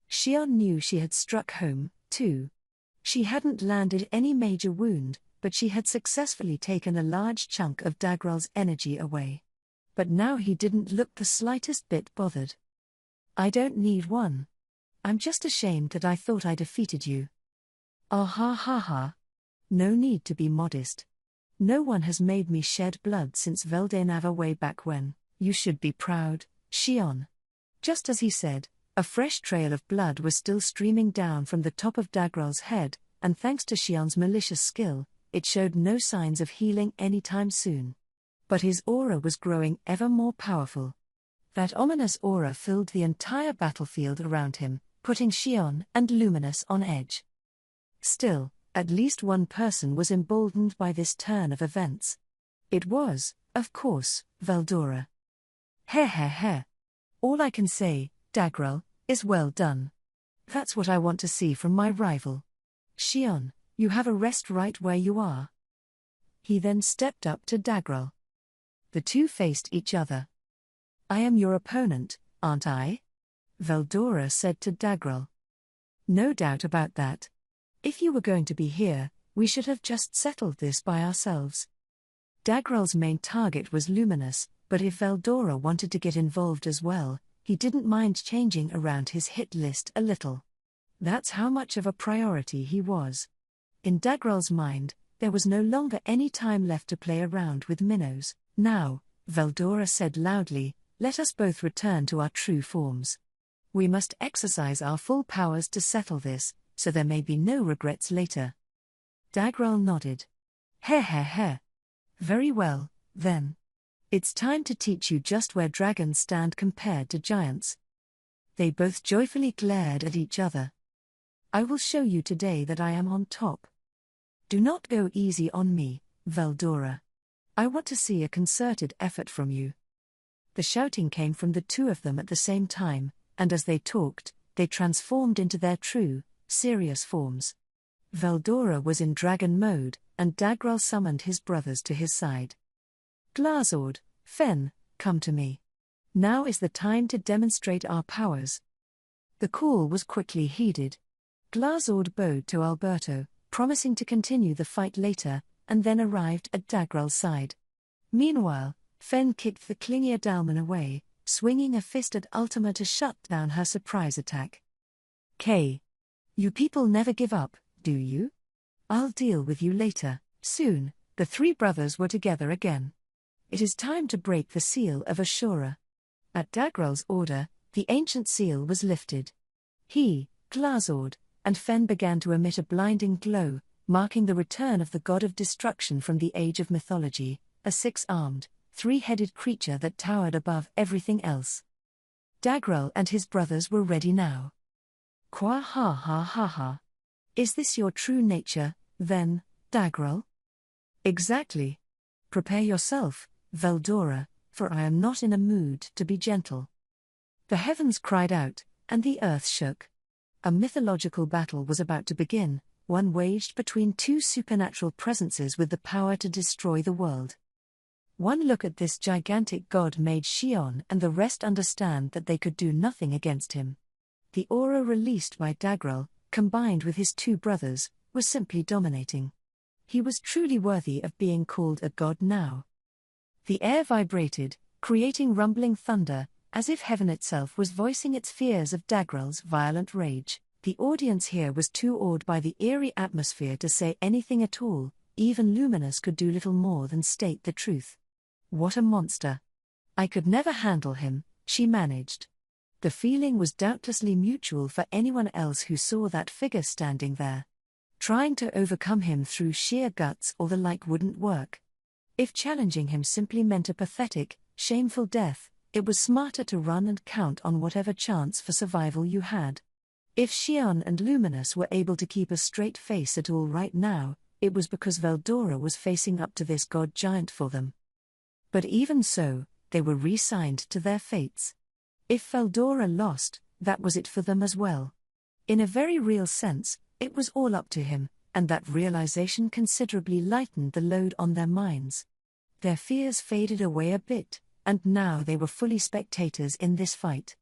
Xion knew she had struck home, too. She hadn't landed any major wound, but she had successfully taken a large chunk of Dagrel's energy away. But now he didn't look the slightest bit bothered. I don't need one. I'm just ashamed that I thought I defeated you. Ah ha ha ha. No need to be modest. No one has made me shed blood since Veldenava way back when. You should be proud, Xion. Just as he said, a fresh trail of blood was still streaming down from the top of Dagrel's head, and thanks to Xion's malicious skill, it showed no signs of healing anytime soon. But his aura was growing ever more powerful. That ominous aura filled the entire battlefield around him, putting Xion and Luminous on edge. Still, at least one person was emboldened by this turn of events. It was, of course, Veldora. Heh heh heh. All I can say, Dagrel, is well done. That's what I want to see from my rival. Xion, you have a rest right where you are. He then stepped up to Dagrel. The two faced each other. I am your opponent, aren't I? Veldora said to Dagrel. No doubt about that. If you were going to be here, we should have just settled this by ourselves. Dagrel's main target was Luminous, but if Veldora wanted to get involved as well, he didn't mind changing around his hit list a little. That's how much of a priority he was. In Dagrel's mind, there was no longer any time left to play around with minnows. Now, Veldora said loudly, let us both return to our true forms. We must exercise our full powers to settle this, so there may be no regrets later. Dagrel nodded. Heh heh heh. Very well, then. It's time to teach you just where dragons stand compared to giants. They both joyfully glared at each other. I will show you today that I am on top. Do not go easy on me, Veldora. I want to see a concerted effort from you. The shouting came from the two of them at the same time, and as they talked, they transformed into their true, serious forms. Veldora was in dragon mode, and Dagrel summoned his brothers to his side. Glazord, Fen, come to me. Now is the time to demonstrate our powers. The call was quickly heeded. Glazord bowed to Alberto, promising to continue the fight later, and then arrived at Dagrel's side. Meanwhile, Fen kicked the Klingir Dalman away, swinging a fist at Ultima to shut down her surprise attack. K. You people never give up, do you? I'll deal with you later. Soon, the three brothers were together again. It is time to break the seal of Ashura. At Dagrel's order, the ancient seal was lifted. He, Glazord, and Fen began to emit a blinding glow, marking the return of the god of destruction from the age of mythology, a six-armed, three-headed creature that towered above everything else. Dagrel and his brothers were ready now. Qua ha ha ha ha. Is this your true nature, then, Dagrel? Exactly. Prepare yourself, Veldora, for I am not in a mood to be gentle. The heavens cried out, and the earth shook. A mythological battle was about to begin, one waged between two supernatural presences with the power to destroy the world. One look at this gigantic god made Xion and the rest understand that they could do nothing against him. The aura released by Dagrel, combined with his two brothers, was simply dominating. He was truly worthy of being called a god now. The air vibrated, creating rumbling thunder, as if heaven itself was voicing its fears of Dagrel's violent rage. The audience here was too awed by the eerie atmosphere to say anything at all. Even Luminous could do little more than state the truth. What a monster. I could never handle him, she managed. The feeling was doubtlessly mutual for anyone else who saw that figure standing there. Trying to overcome him through sheer guts or the like wouldn't work. If challenging him simply meant a pathetic, shameful death, it was smarter to run and count on whatever chance for survival you had. If Xion and Luminous were able to keep a straight face at all right now, it was because Veldora was facing up to this god giant for them. But even so, they were re-signed to their fates. If Veldora lost, that was it for them as well. In a very real sense, it was all up to him, and that realization considerably lightened the load on their minds. Their fears faded away a bit, and now they were fully spectators in this fight.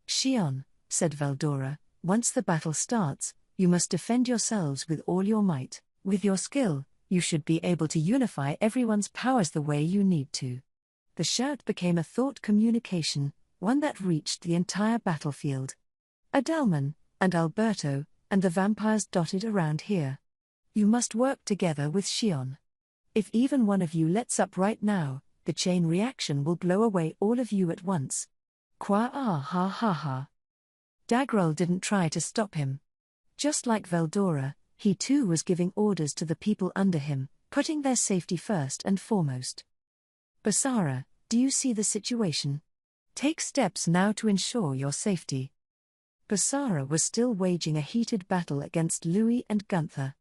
Xion, said Veldora, once the battle starts, you must defend yourselves with all your might. With your skill, you should be able to unify everyone's powers the way you need to. The shout became a thought communication, one that reached the entire battlefield. Adalman, and Alberto, and the vampires dotted around here. You must work together with Xion. If even one of you lets up right now, the chain reaction will blow away all of you at once. Qua ah ha ha ha. Dagrel didn't try to stop him. Just like Veldora, he too was giving orders to the people under him, putting their safety first and foremost. Basara, do you see the situation? Take steps now to ensure your safety. Basara was still waging a heated battle against Louis and Gunther.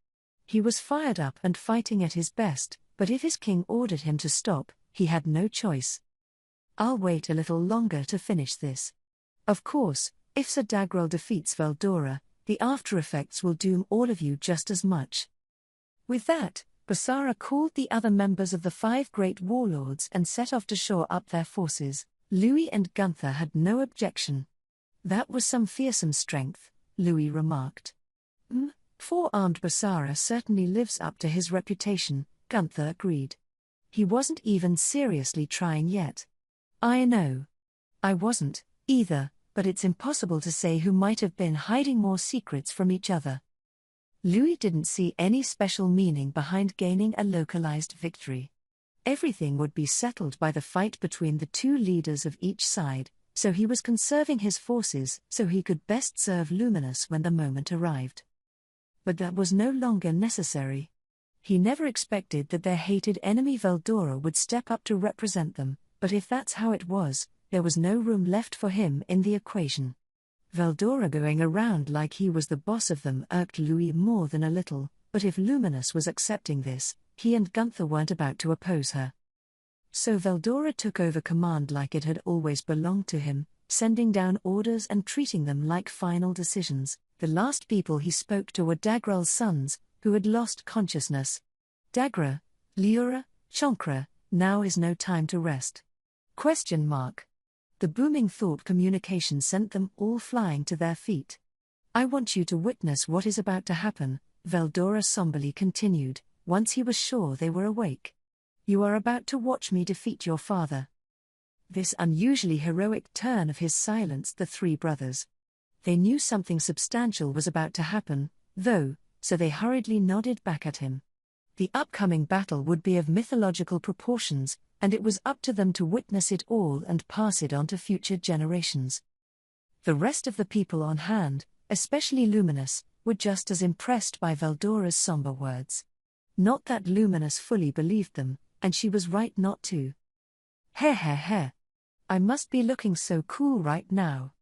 He was fired up and fighting at his best, but if his king ordered him to stop, he had no choice. I'll wait a little longer to finish this. Of course, if Sir Dagrel defeats Veldora, the after-effects will doom all of you just as much. With that, Basara called the other members of the 5 great warlords and set off to shore up their forces. Louis and Gunther had no objection. That was some fearsome strength, Louis remarked. 4-armed Basara certainly lives up to his reputation, Gunther agreed. He wasn't even seriously trying yet. I know. I wasn't, either, but it's impossible to say who might have been hiding more secrets from each other. Louis didn't see any special meaning behind gaining a localized victory. Everything would be settled by the fight between the 2 leaders of each side, so he was conserving his forces so he could best serve Luminous when the moment arrived. But that was no longer necessary. He never expected that their hated enemy Veldora would step up to represent them, but if that's how it was, there was no room left for him in the equation. Veldora going around like he was the boss of them irked Louis more than a little, but if Luminous was accepting this, he and Gunther weren't about to oppose her. So Veldora took over command like it had always belonged to him, sending down orders and treating them like final decisions. The last people he spoke to were Dagrel's sons, who had lost consciousness. Dagra, Liura, Chankra, now is no time to rest. ? The booming thought communication sent them all flying to their feet. I want you to witness what is about to happen, Veldora somberly continued, once he was sure they were awake. You are about to watch me defeat your father. This unusually heroic turn of his silenced the 3 brothers. They knew something substantial was about to happen, though, so they hurriedly nodded back at him. The upcoming battle would be of mythological proportions, and it was up to them to witness it all and pass it on to future generations. The rest of the people on hand, especially Luminous, were just as impressed by Veldora's somber words. Not that Luminous fully believed them, and she was right not to. Heh. I must be looking so cool right now.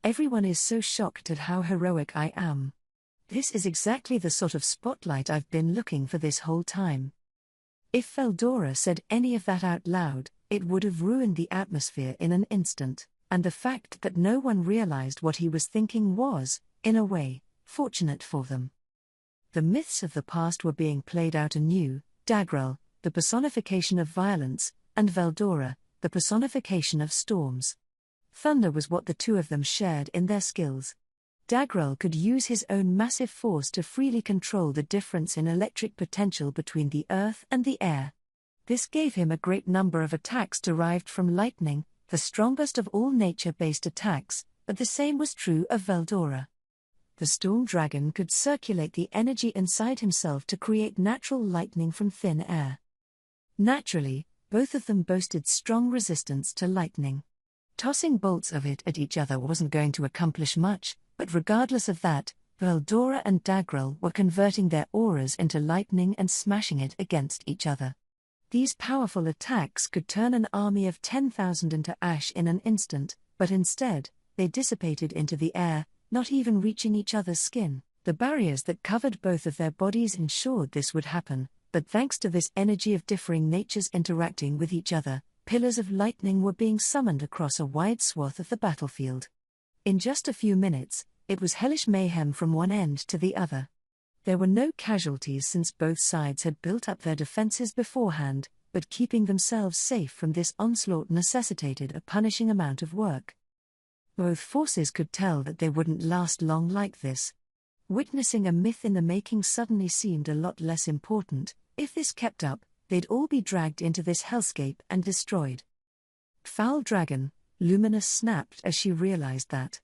Everyone is so shocked at how heroic I am. This is exactly the sort of spotlight I've been looking for this whole time. If Veldora said any of that out loud, it would have ruined the atmosphere in an instant, and the fact that no one realized what he was thinking was, in a way, fortunate for them. The myths of the past were being played out anew, Dagrel, the personification of violence, and Veldora, the personification of storms. Thunder was what the 2 of them shared in their skills. Dagrel could use his own massive force to freely control the difference in electric potential between the earth and the air. This gave him a great number of attacks derived from lightning, the strongest of all nature-based attacks, but the same was true of Veldora. The storm dragon could circulate the energy inside himself to create natural lightning from thin air. Naturally, both of them boasted strong resistance to lightning. Tossing bolts of it at each other wasn't going to accomplish much, but regardless of that, Veldora and Dagrel were converting their auras into lightning and smashing it against each other. These powerful attacks could turn an army of 10,000 into ash in an instant, but instead, they dissipated into the air, not even reaching each other's skin. The barriers that covered both of their bodies ensured this would happen, but thanks to this energy of differing natures interacting with each other, pillars of lightning were being summoned across a wide swath of the battlefield. In just a few minutes, it was hellish mayhem from one end to the other. There were no casualties since both sides had built up their defenses beforehand, but keeping themselves safe from this onslaught necessitated a punishing amount of work. Both forces could tell that they wouldn't last long like this. Witnessing a myth in the making suddenly seemed a lot less important. If this kept up, they'd all be dragged into this hellscape and destroyed. Foul dragon, Luminous snapped as she realized that.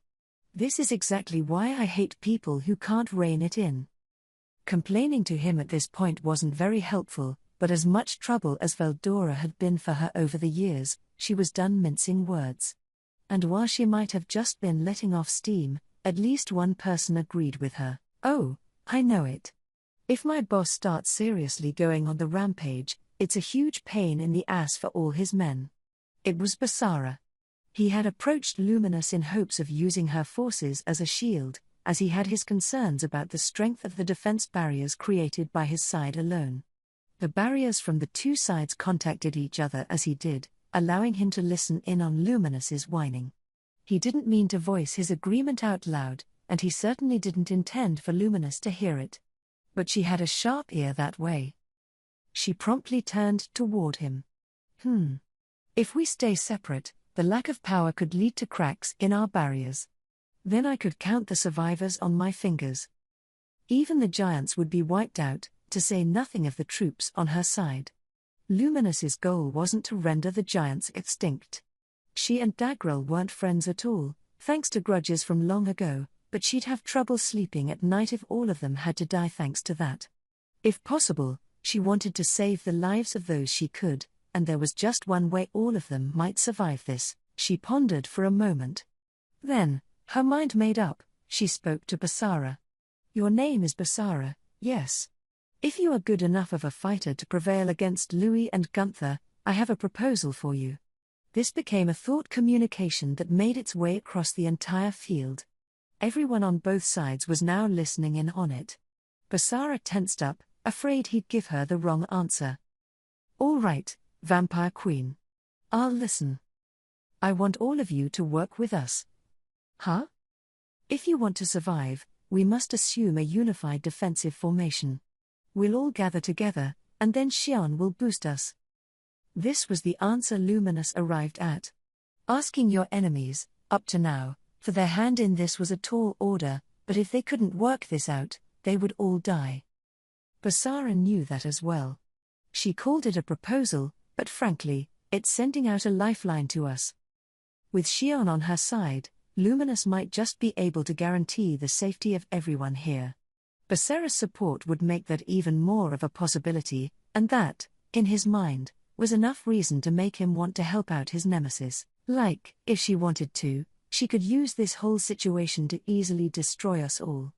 This is exactly why I hate people who can't rein it in. Complaining to him at this point wasn't very helpful, but as much trouble as Veldora had been for her over the years, she was done mincing words. And while she might have just been letting off steam, at least one person agreed with her. Oh, I know it. If my boss starts seriously going on the rampage, it's a huge pain in the ass for all his men. It was Basara. He had approached Luminous in hopes of using her forces as a shield, as he had his concerns about the strength of the defense barriers created by his side alone. The barriers from the two sides contacted each other as he did, allowing him to listen in on Luminous's whining. He didn't mean to voice his agreement out loud, and he certainly didn't intend for Luminous to hear it. But she had a sharp ear that way. She promptly turned toward him. If we stay separate, the lack of power could lead to cracks in our barriers. Then I could count the survivors on my fingers. Even the giants would be wiped out, to say nothing of the troops on her side. Luminous's goal wasn't to render the giants extinct. She and Dagrel weren't friends at all, thanks to grudges from long ago, but she'd have trouble sleeping at night if all of them had to die thanks to that. If possible, she wanted to save the lives of those she could, and there was just one way all of them might survive this. She pondered for a moment. Then, her mind made up, she spoke to Basara. Your name is Basara, yes. If you are good enough of a fighter to prevail against Louis and Gunther, I have a proposal for you. This became a thought communication that made its way across the entire field. Everyone on both sides was now listening in on it. Basara tensed up, afraid he'd give her the wrong answer. All right, Vampire Queen. I'll listen. I want all of you to work with us. Huh? If you want to survive, we must assume a unified defensive formation. We'll all gather together, and then Xion will boost us. This was the answer Luminous arrived at. Asking your enemies, up to now, for their hand in this was a tall order, but if they couldn't work this out, they would all die. Basara knew that as well. She called it a proposal, but frankly, it's sending out a lifeline to us. With Xion on her side, Luminous might just be able to guarantee the safety of everyone here. Basara's support would make that even more of a possibility, and that, in his mind, was enough reason to make him want to help out his nemesis. Like, if she wanted to, she could use this whole situation to easily destroy us all.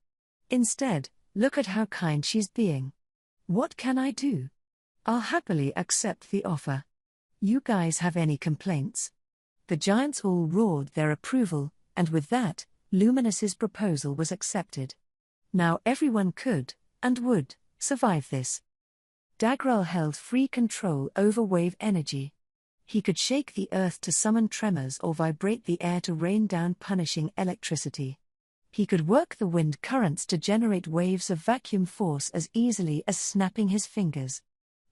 Instead, look at how kind she's being. What can I do? I'll happily accept the offer. You guys have any complaints? The giants all roared their approval, and with that, Luminous's proposal was accepted. Now everyone could, and would, survive this. Dagrel held free control over wave energy. He could shake the earth to summon tremors or vibrate the air to rain down punishing electricity. He could work the wind currents to generate waves of vacuum force as easily as snapping his fingers.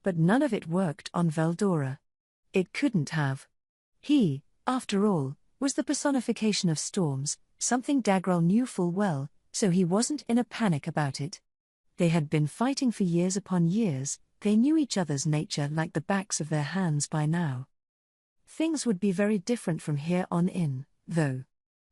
But none of it worked on Veldora. It couldn't have. He, after all, was the personification of storms, something Dagrel knew full well, so he wasn't in a panic about it. They had been fighting for years upon years, they knew each other's nature like the backs of their hands by now. Things would be very different from here on in, though.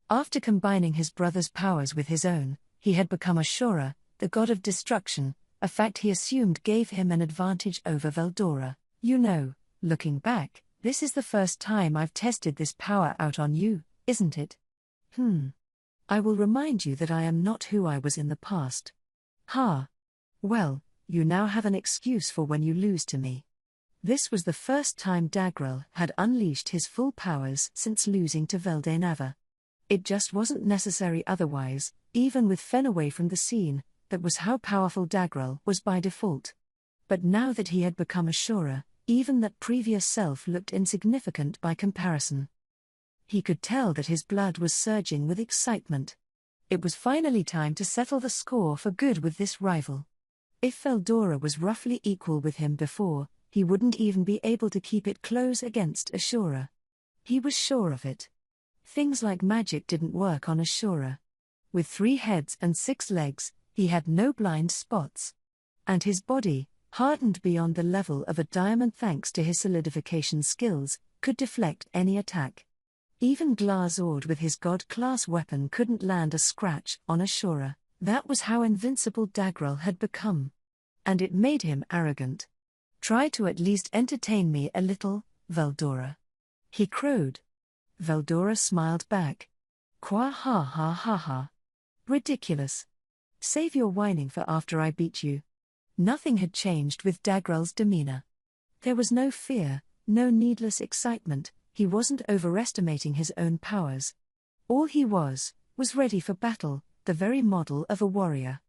After combining his brother's powers with his own, he had become Ashura, the god of destruction, a fact he assumed gave him an advantage over Veldora. You know, looking back, this is the first time I've tested this power out on you, isn't it? I will remind you that I am not who I was in the past. Well, you now have an excuse for when you lose to me. This was the first time Dagrel had unleashed his full powers since losing to Veldenava. It just wasn't necessary otherwise, even with Fen away from the scene. That was how powerful Dagrel was by default. But now that he had become Ashura, even that previous self looked insignificant by comparison. He could tell that his blood was surging with excitement. It was finally time to settle the score for good with this rival. If Veldora was roughly equal with him before, he wouldn't even be able to keep it close against Ashura. He was sure of it. Things like magic didn't work on Ashura. With 3 heads and 6 legs, he had no blind spots. And his body, hardened beyond the level of a diamond thanks to his solidification skills, could deflect any attack. Even Glazord with his god-class weapon couldn't land a scratch on Ashura. That was how invincible Dagrel had become. And it made him arrogant. "Try to at least entertain me a little, Veldora," he crowed. Veldora smiled back. "Qua ha ha ha ha. Ridiculous. Save your whining for after I beat you." Nothing had changed with Dagrel's demeanor. There was no fear, no needless excitement. He wasn't overestimating his own powers. All he was ready for battle, the very model of a warrior.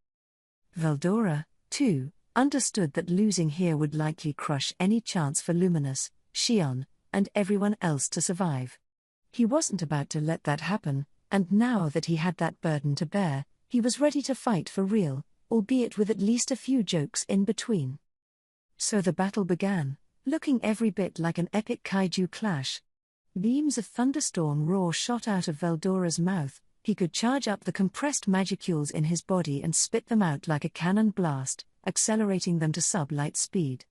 Veldora, too, understood that losing here would likely crush any chance for Luminous, Xion, and everyone else to survive. He wasn't about to let that happen, and now that he had that burden to bear, he was ready to fight for real, albeit with at least a few jokes in between. So the battle began, looking every bit like an epic kaiju clash. Beams of thunderstorm roar shot out of Veldora's mouth. He could charge up the compressed magicules in his body and spit them out like a cannon blast, accelerating them to sublight speed.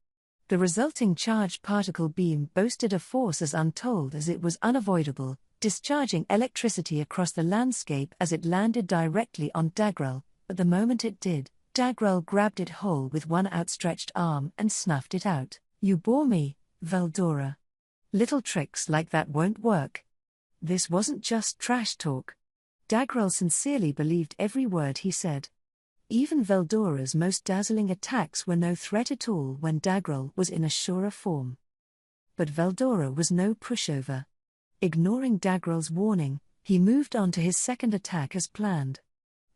The resulting charged particle beam boasted a force as untold as it was unavoidable, discharging electricity across the landscape as it landed directly on Dagrel. But the moment it did, Dagrel grabbed it whole with one outstretched arm and snuffed it out. "You bore me, Veldora. Little tricks like that won't work." This wasn't just trash talk. Dagrel sincerely believed every word he said. Even Veldora's most dazzling attacks were no threat at all when Dagrel was in Ashura form. But Veldora was no pushover. Ignoring Dagrel's warning, he moved on to his second attack as planned.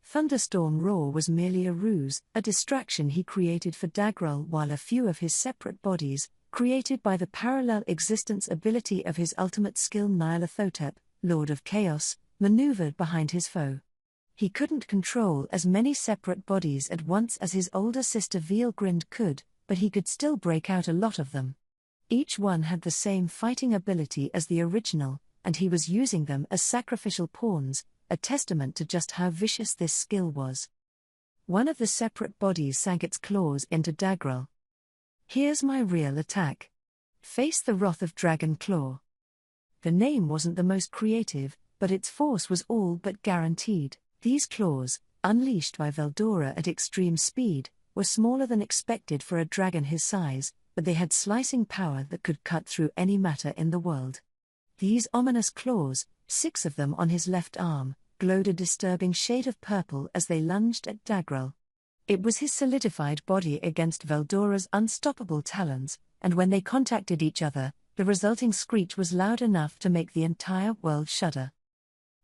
Thunderstorm Roar was merely a ruse, a distraction he created for Dagrel while a few of his separate bodies, created by the parallel existence ability of his ultimate skill Nyarlathotep, Lord of Chaos, maneuvered behind his foe. He couldn't control as many separate bodies at once as his older sister Veilgrind could, but he could still break out a lot of them. Each one had the same fighting ability as the original, and he was using them as sacrificial pawns, a testament to just how vicious this skill was. One of the separate bodies sank its claws into Dagrel. "Here's my real attack. Face the wrath of Dragon Claw." The name wasn't the most creative, but its force was all but guaranteed. These claws, unleashed by Veldora at extreme speed, were smaller than expected for a dragon his size, but they had slicing power that could cut through any matter in the world. These ominous claws, 6 of them on his left arm, glowed a disturbing shade of purple as they lunged at Dagrel. It was his solidified body against Veldora's unstoppable talons, and when they contacted each other, the resulting screech was loud enough to make the entire world shudder.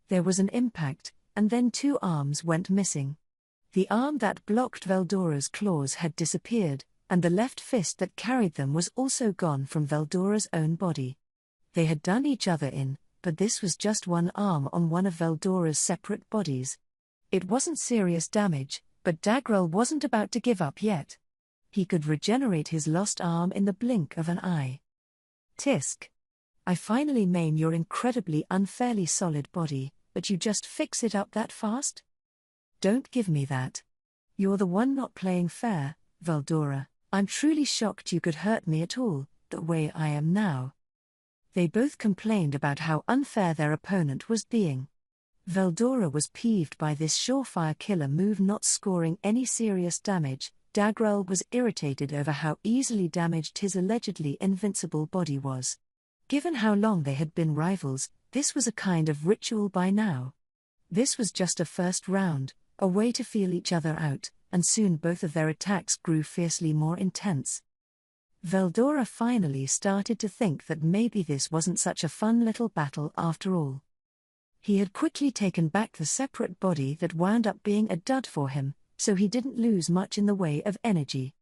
There was an impact, and then 2 arms went missing. The arm that blocked Veldora's claws had disappeared, and the left fist that carried them was also gone from Veldora's own body. They had done each other in, but this was just one arm on one of Veldora's separate bodies. It wasn't serious damage, but Dagrel wasn't about to give up yet. He could regenerate his lost arm in the blink of an eye. "Tisk. I finally maim your incredibly unfairly solid body, but you just fix it up that fast? Don't give me that. You're the one not playing fair, Veldora. I'm truly shocked you could hurt me at all, the way I am now." They both complained about how unfair their opponent was being. Veldora was peeved by this surefire killer move not scoring any serious damage. Dagrel was irritated over how easily damaged his allegedly invincible body was. Given how long they had been rivals, this was a kind of ritual by now. This was just a first round, a way to feel each other out, and soon both of their attacks grew fiercely more intense. Veldora finally started to think that maybe this wasn't such a fun little battle after all. He had quickly taken back the separate body that wound up being a dud for him, so he didn't lose much in the way of energy.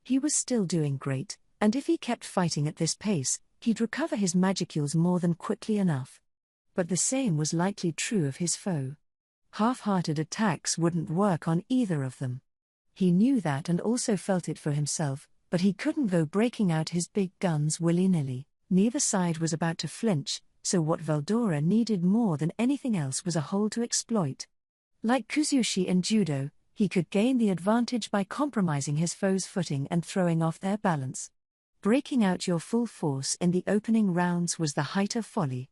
He was still doing great, and if he kept fighting at this pace, he'd recover his magicules more than quickly enough. But the same was likely true of his foe. Half-hearted attacks wouldn't work on either of them. He knew that and also felt it for himself, but he couldn't go breaking out his big guns willy-nilly. Neither side was about to flinch, so what Veldora needed more than anything else was a hole to exploit. Like Kuzushi in judo, he could gain the advantage by compromising his foe's footing and throwing off their balance. Breaking out your full force in the opening rounds was the height of folly.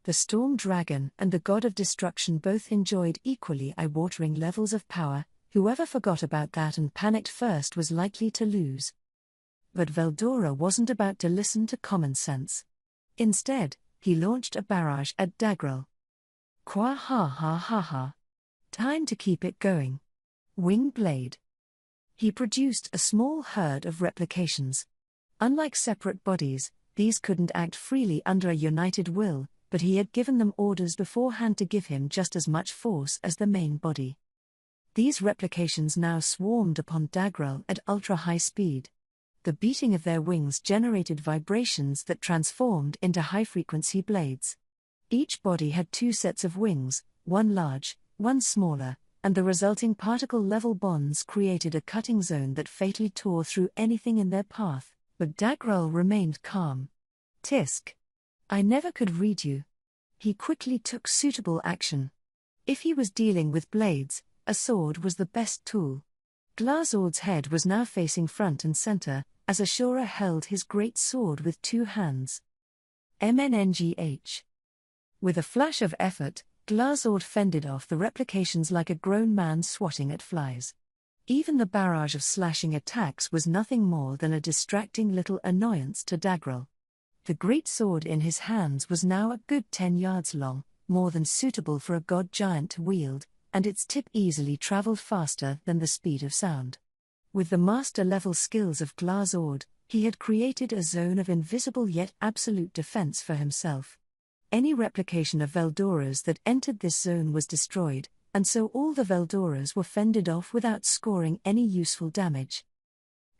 The Storm Dragon and the God of Destruction both enjoyed equally eye-watering levels of power. Whoever forgot about that and panicked first was likely to lose. But Veldora wasn't about to listen to common sense. Instead, he launched a barrage at Dagrel. Qua ha ha ha ha. Time to keep it going. Wing Blade. He produced a small herd of replications. Unlike separate bodies, these couldn't act freely under a united will, but he had given them orders beforehand to give him just as much force as the main body. These replications now swarmed upon Dagrel at ultra-high speed. The beating of their wings generated vibrations that transformed into high-frequency blades. Each body had two sets of wings, one large, one smaller, and the resulting particle-level bonds created a cutting zone that fatally tore through anything in their path, but Dagrel remained calm. Tisk. I never could read you. He quickly took suitable action. If he was dealing with blades, a sword was the best tool. Glazord's head was now facing front and center, as Ashura held his great sword with two hands. MNNGH. With a flash of effort, Glazord fended off the replications like a grown man swatting at flies. Even the barrage of slashing attacks was nothing more than a distracting little annoyance to Dagrel. The great sword in his hands was now a good 10 yards long, more than suitable for a god giant to wield, and its tip easily traveled faster than the speed of sound. With the master-level skills of Glazord, he had created a zone of invisible yet absolute defense for himself. Any replication of Veldora's that entered this zone was destroyed, and so all the Veldoras were fended off without scoring any useful damage.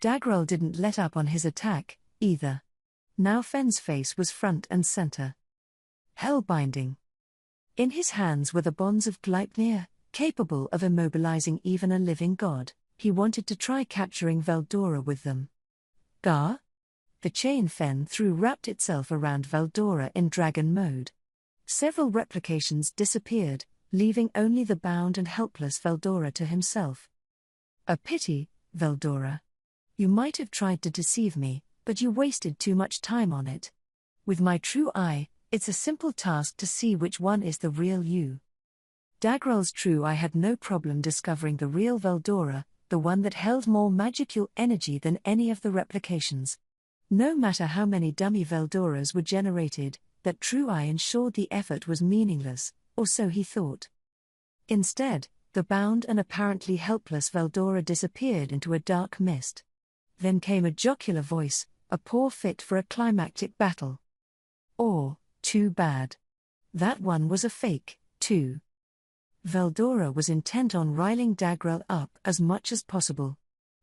Dagrel didn't let up on his attack, either. Now Fen's face was front and center. Hellbinding. In his hands were the bonds of Gleipnir, capable of immobilizing even a living god. He wanted to try capturing Veldora with them. Gar? The chain Fen threw wrapped itself around Veldora in dragon mode. Several replications disappeared, leaving only the bound and helpless Veldora to himself. A pity, Veldora. You might have tried to deceive me, but you wasted too much time on it. With my true eye, it's a simple task to see which one is the real you. Dagrel's true eye had no problem discovering the real Veldora, the one that held more magicule energy than any of the replications. No matter how many dummy Veldoras were generated, that true eye ensured the effort was meaningless, or so he thought. Instead, the bound and apparently helpless Veldora disappeared into a dark mist. Then came a jocular voice, a poor fit for a climactic battle. Or, too bad. That one was a fake, too. Veldora was intent on riling Dagrel up as much as possible.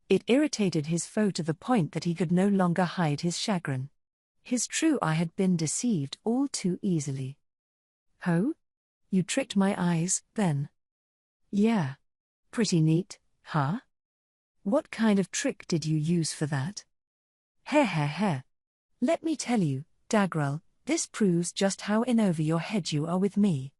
It irritated his foe to the point that he could no longer hide his chagrin. His true eye had been deceived all too easily. Ho? You tricked my eyes, then? Yeah. Pretty neat, huh? What kind of trick did you use for that? Heh. Let me tell you, Dagrel, this proves just how in over your head you are with me.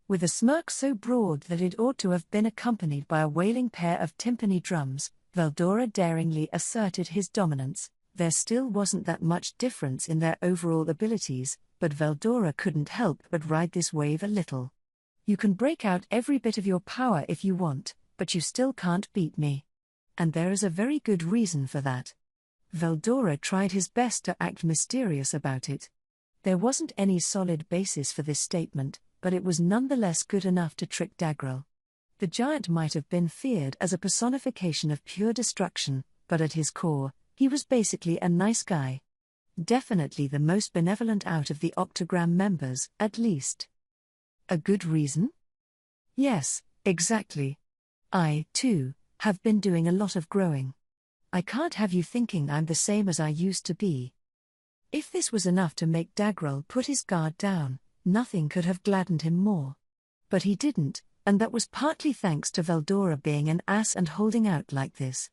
With a smirk so broad that it ought to have been accompanied by a wailing pair of timpani drums, Veldora daringly asserted his dominance. There still wasn't that much difference in their overall abilities, but Veldora couldn't help but ride this wave a little. You can break out every bit of your power if you want, but you still can't beat me. And there is a very good reason for that. Veldora tried his best to act mysterious about it. There wasn't any solid basis for this statement, but it was nonetheless good enough to trick Dagrel. The giant might have been feared as a personification of pure destruction, but at his core, He was basically a nice guy. Definitely the most benevolent out of the Octagram members, at least. A good reason? Yes, exactly. I, too, have been doing a lot of growing. I can't have you thinking I'm the same as I used to be. If this was enough to make Dagrel put his guard down, nothing could have gladdened him more. But he didn't, and that was partly thanks to Veldora being an ass and holding out like this.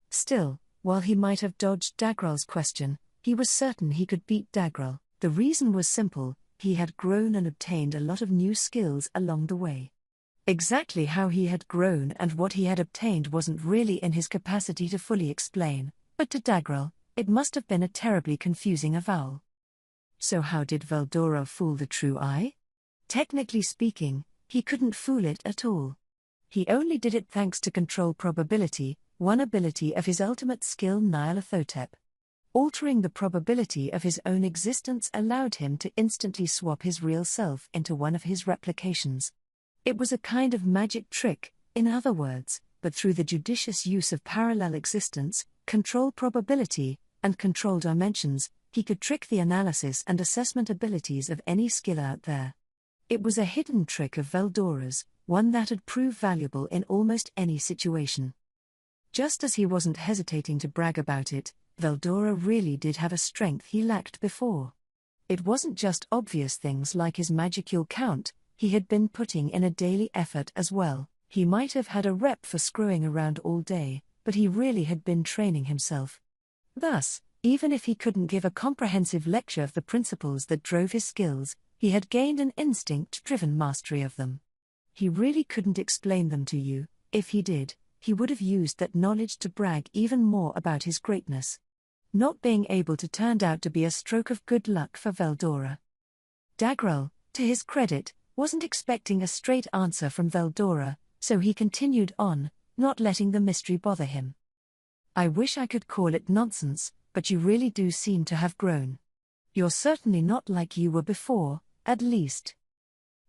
Still, while he might have dodged Dagrel's question, he was certain he could beat Dagrel. The reason was simple: he had grown and obtained a lot of new skills along the way. Exactly how he had grown and what he had obtained wasn't really in his capacity to fully explain, but to Dagrel, it must have been a terribly confusing avowal. So how did Veldora fool the true eye? Technically speaking, he couldn't fool it at all. He only did it thanks to control probability, one ability of his ultimate skill Nyarlathotep. Altering the probability of his own existence allowed him to instantly swap his real self into one of his replications. It was a kind of magic trick, in other words, but through the judicious use of parallel existence, control probability, and control dimensions, he could trick the analysis and assessment abilities of any skill out there. It was a hidden trick of Veldora's, one that had proved valuable in almost any situation. Just as he wasn't hesitating to brag about it, Veldora really did have a strength he lacked before. It wasn't just obvious things like his magicule count, he had been putting in a daily effort as well. He might have had a rep for screwing around all day, but he really had been training himself. Thus, even if he couldn't give a comprehensive lecture of the principles that drove his skills, he had gained an instinct-driven mastery of them. He really couldn't explain them to you. If he did, he would have used that knowledge to brag even more about his greatness. Not being able to turned out to be a stroke of good luck for Veldora. Dagrel, to his credit, wasn't expecting a straight answer from Veldora, so he continued on, not letting the mystery bother him. I wish I could call it nonsense, but you really do seem to have grown. You're certainly not like you were before, at least.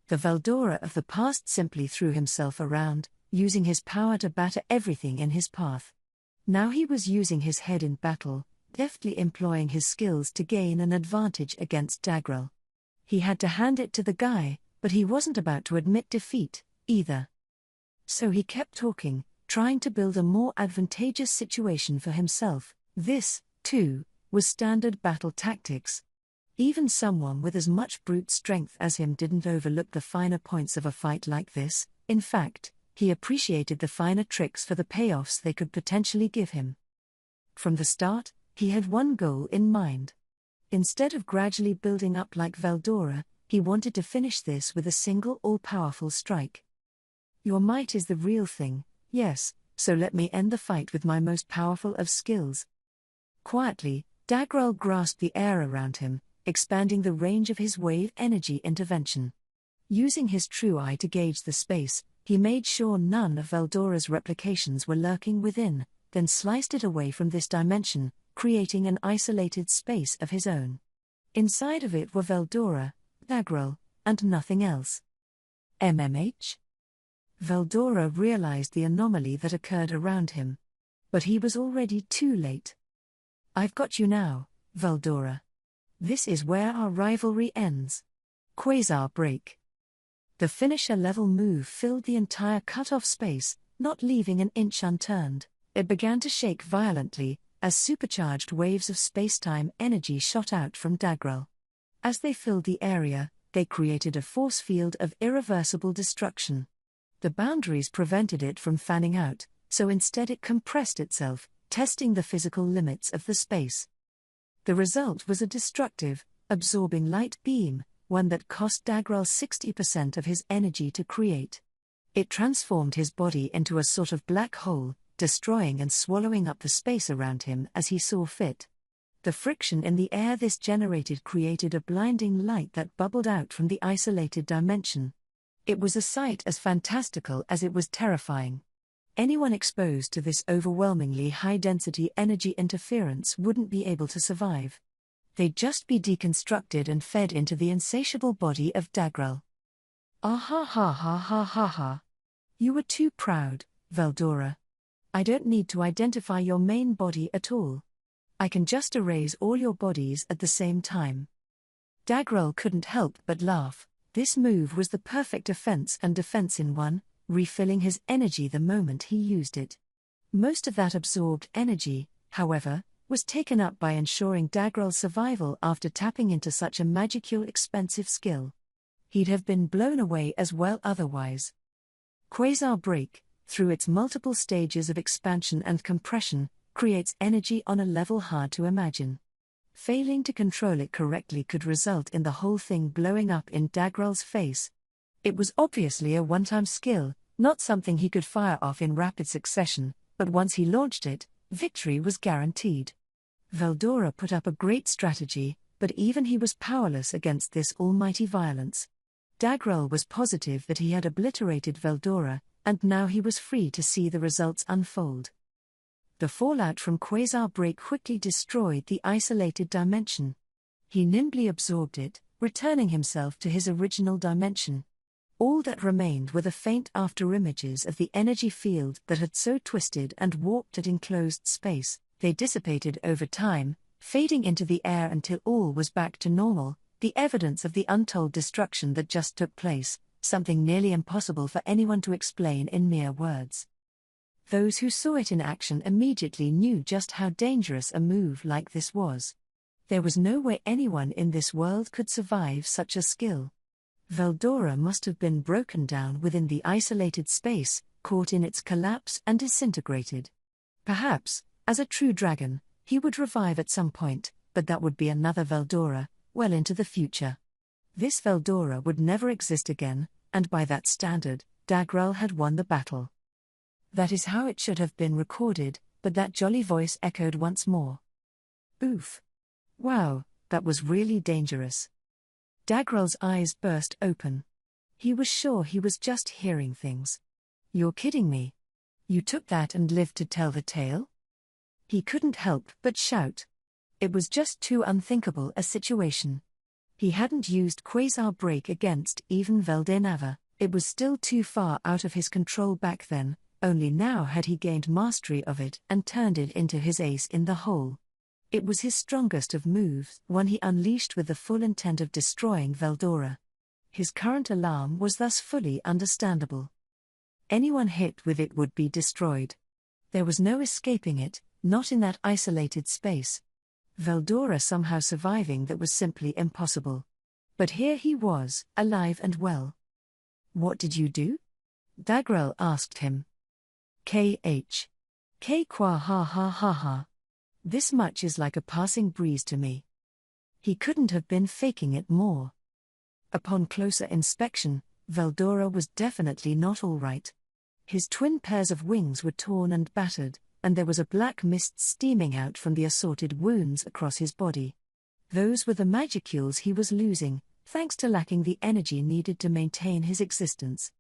The Veldora of the past simply threw himself around, using his power to batter everything in his path. Now he was using his head in battle, deftly employing his skills to gain an advantage against Dagrel. He had to hand it to the guy, but he wasn't about to admit defeat, either. So he kept talking, trying to build a more advantageous situation for himself. This, too, was standard battle tactics. Even someone with as much brute strength as him didn't overlook the finer points of a fight like this. In fact, he appreciated the finer tricks for the payoffs they could potentially give him. From the start, he had one goal in mind. Instead of gradually building up like Veldora, he wanted to finish this with a single all-powerful strike. Your might is the real thing, yes, so let me end the fight with my most powerful of skills. Quietly, Dagrel grasped the air around him, expanding the range of his wave energy intervention. Using his true eye to gauge the space, he made sure none of Veldora's replications were lurking within, then sliced it away from this dimension, creating an isolated space of his own. Inside of it were Veldora, Dagrel, and nothing else. MMH? Veldora realized the anomaly that occurred around him. But he was already too late. I've got you now, Veldora. This is where our rivalry ends. Quasar break. The finisher-level move filled the entire cut-off space, not leaving an inch unturned. It began to shake violently, as supercharged waves of space-time energy shot out from Dagrel. As they filled the area, they created a force field of irreversible destruction. The boundaries prevented it from fanning out, so instead it compressed itself, testing the physical limits of the space. The result was a destructive, absorbing light beam, one that cost Dagrel 60% of his energy to create. It transformed his body into a sort of black hole, destroying and swallowing up the space around him as he saw fit. The friction in the air this generated created a blinding light that bubbled out from the isolated dimension. It was a sight as fantastical as it was terrifying. Anyone exposed to this overwhelmingly high-density energy interference wouldn't be able to survive. They'd just be deconstructed and fed into the insatiable body of Dagrel. Ah ha ha ha ha ha ha. You were too proud, Veldora. I don't need to identify your main body at all. I can just erase all your bodies at the same time. Dagral couldn't help but laugh. This move was the perfect offense and defense in one, refilling his energy the moment he used it. Most of that absorbed energy, however, was taken up by ensuring Dagral's survival after tapping into such a magical expensive skill. He'd have been blown away as well otherwise. Quasar break, through its multiple stages of expansion and compression, creates energy on a level hard to imagine. Failing to control it correctly could result in the whole thing blowing up in Dagral's face. It was obviously a one-time skill, not something he could fire off in rapid succession, but once he launched it, victory was guaranteed. Veldora put up a great strategy, but even he was powerless against this almighty violence. Dagral was positive that he had obliterated Veldora, and now he was free to see the results unfold. The fallout from Quasar break quickly destroyed the isolated dimension. He nimbly absorbed it, returning himself to his original dimension. All that remained were the faint afterimages of the energy field that had so twisted and warped at enclosed space. They dissipated over time, fading into the air until all was back to normal, the evidence of the untold destruction that just took place, something nearly impossible for anyone to explain in mere words. Those who saw it in action immediately knew just how dangerous a move like this was. There was no way anyone in this world could survive such a skill. Veldora must have been broken down within the isolated space, caught in its collapse and disintegrated. Perhaps, as a true dragon, he would revive at some point, but that would be another Veldora, well into the future. This Veldora would never exist again, and by that standard, Dagral had won the battle. That is how it should have been recorded, but that jolly voice echoed once more. Oof. Wow, that was really dangerous. Dagral's eyes burst open. He was sure he was just hearing things. You're kidding me. You took that and lived to tell the tale? He couldn't help but shout. It was just too unthinkable a situation. He hadn't used Quasar break against even Veldenava. It was still too far out of his control back then, only now had he gained mastery of it and turned it into his ace in the hole. It was his strongest of moves, one he unleashed with the full intent of destroying Veldora. His current alarm was thus fully understandable. Anyone hit with it would be destroyed. There was no escaping it, not in that isolated space. Veldora somehow surviving that was simply impossible. But here he was, alive and well. What did you do? Dagral asked him. K.H. K-qua ha ha ha ha. This much is like a passing breeze to me. He couldn't have been faking it more. Upon closer inspection, Veldora was definitely not all right. His twin pairs of wings were torn and battered, and there was a black mist steaming out from the assorted wounds across his body. Those were the magicules he was losing, thanks to lacking the energy needed to maintain his existence.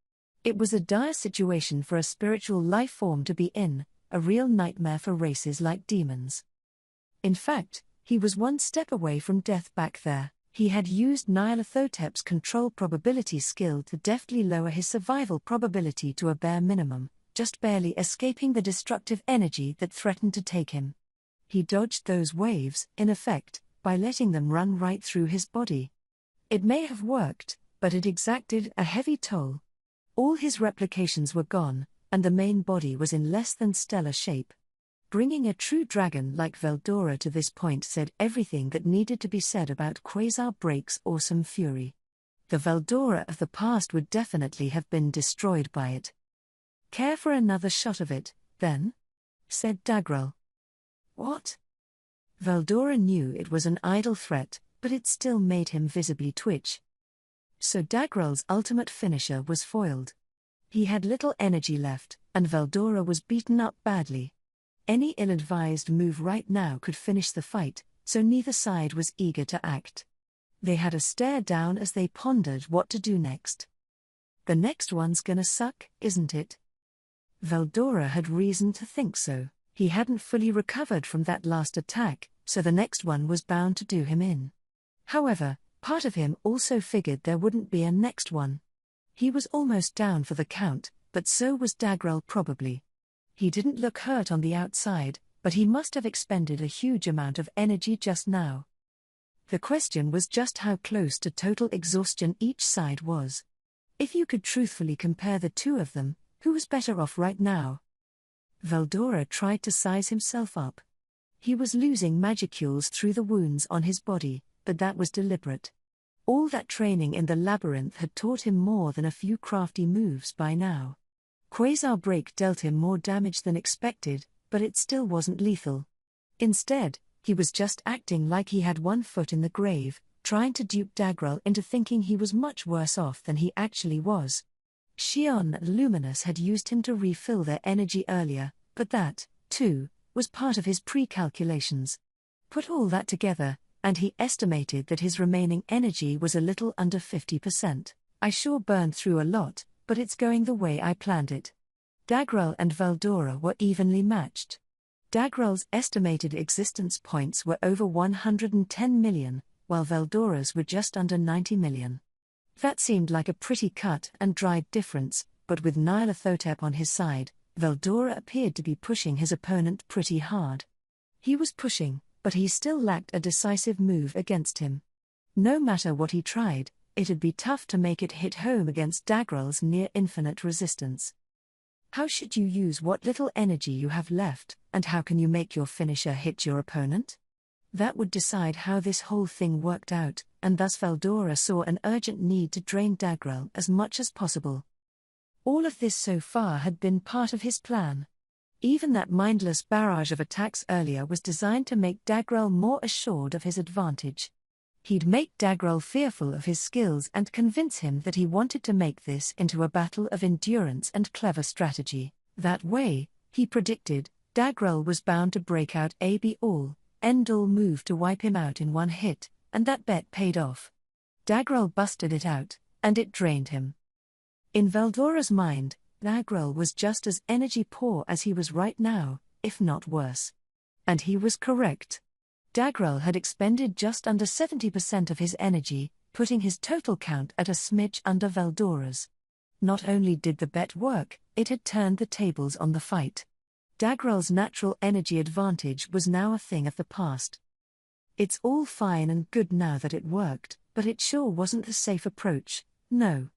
It was a dire situation for a spiritual life form to be in, a real nightmare for races like demons. In fact, he was one step away from death back there. He had used Nyarlathotep's control probability skill to deftly lower his survival probability to a bare minimum, just barely escaping the destructive energy that threatened to take him. He dodged those waves, in effect, by letting them run right through his body. It may have worked, but it exacted a heavy toll. All his replications were gone, and the main body was in less than stellar shape. Bringing a true dragon like Veldora to this point said everything that needed to be said about Quasar break's awesome fury. The Veldora of the past would definitely have been destroyed by it. Care for another shot of it, then? Said Dagral. What? Veldora knew it was an idle threat, but it still made him visibly twitch. So Dagral's ultimate finisher was foiled. He had little energy left, and Veldora was beaten up badly. Any ill-advised move right now could finish the fight, so neither side was eager to act. They had a stare down as they pondered what to do next. The next one's gonna suck, isn't it? Veldora had reason to think so. He hadn't fully recovered from that last attack, so the next one was bound to do him in. However, part of him also figured there wouldn't be a next one. He was almost down for the count, but so was Dagral probably. He didn't look hurt on the outside, but he must have expended a huge amount of energy just now. The question was just how close to total exhaustion each side was. If you could truthfully compare the two of them, who was better off right now? Veldora tried to size himself up. He was losing magicules through the wounds on his body, but that was deliberate. All that training in the labyrinth had taught him more than a few crafty moves by now. Quasar Break dealt him more damage than expected, but it still wasn't lethal. Instead, he was just acting like he had one foot in the grave, trying to dupe Dagrel into thinking he was much worse off than he actually was. Xion and Luminous had used him to refill their energy earlier, but that, too, was part of his pre-calculations. Put all that together, and he estimated that his remaining energy was a little under 50%. I sure burned through a lot, but it's going the way I planned it. Dagrel and Veldora were evenly matched. Dagrel's estimated existence points were over 110 million, while Veldora's were just under 90 million. That seemed like a pretty cut and dried difference, but with Nyarlathotep on his side, Veldora appeared to be pushing his opponent pretty hard. He was pushing, but he still lacked a decisive move against him. No matter what he tried, it'd be tough to make it hit home against Dagrel's near-infinite resistance. How should you use what little energy you have left, and how can you make your finisher hit your opponent? That would decide how this whole thing worked out, and thus Veldora saw an urgent need to drain Dagrel as much as possible. All of this so far had been part of his plan. Even that mindless barrage of attacks earlier was designed to make Dagrel more assured of his advantage. He'd make Dagrel fearful of his skills and convince him that he wanted to make this into a battle of endurance and clever strategy. That way, he predicted, Dagrel was bound to break out a be-all, end-all move to wipe him out in one hit, and that bet paid off. Dagrel busted it out, and it drained him. In Veldora's mind, Dagrel was just as energy-poor as he was right now, if not worse. And he was correct. Dagrel had expended just under 70% of his energy, putting his total count at a smidge under Veldora's. Not only did the bet work, it had turned the tables on the fight. Dagrel's natural energy advantage was now a thing of the past. It's all fine and good now that it worked, but it sure wasn't the safe approach, no.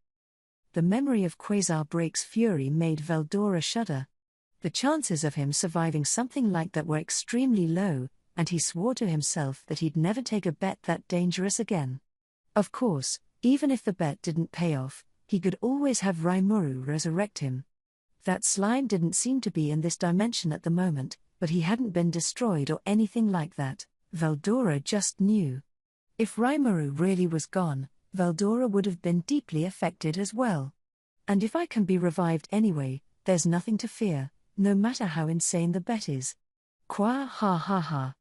The memory of Quasar Break's fury made Veldora shudder. The chances of him surviving something like that were extremely low, and he swore to himself that he'd never take a bet that dangerous again. Of course, even if the bet didn't pay off, he could always have Rimuru resurrect him. That slime didn't seem to be in this dimension at the moment, but he hadn't been destroyed or anything like that. Veldora just knew. If Rimuru really was gone, Veldora would have been deeply affected as well. And if I can be revived anyway, there's nothing to fear, no matter how insane the bet is. Qua ha ha ha.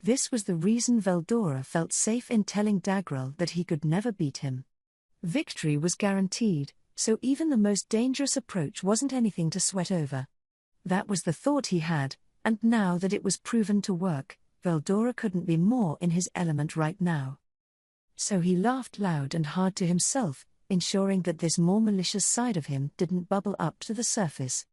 This was the reason Veldora felt safe in telling Dagrel that he could never beat him. Victory was guaranteed, so even the most dangerous approach wasn't anything to sweat over. That was the thought he had, and now that it was proven to work, Veldora couldn't be more in his element right now. So he laughed loud and hard to himself, ensuring that this more malicious side of him didn't bubble up to the surface.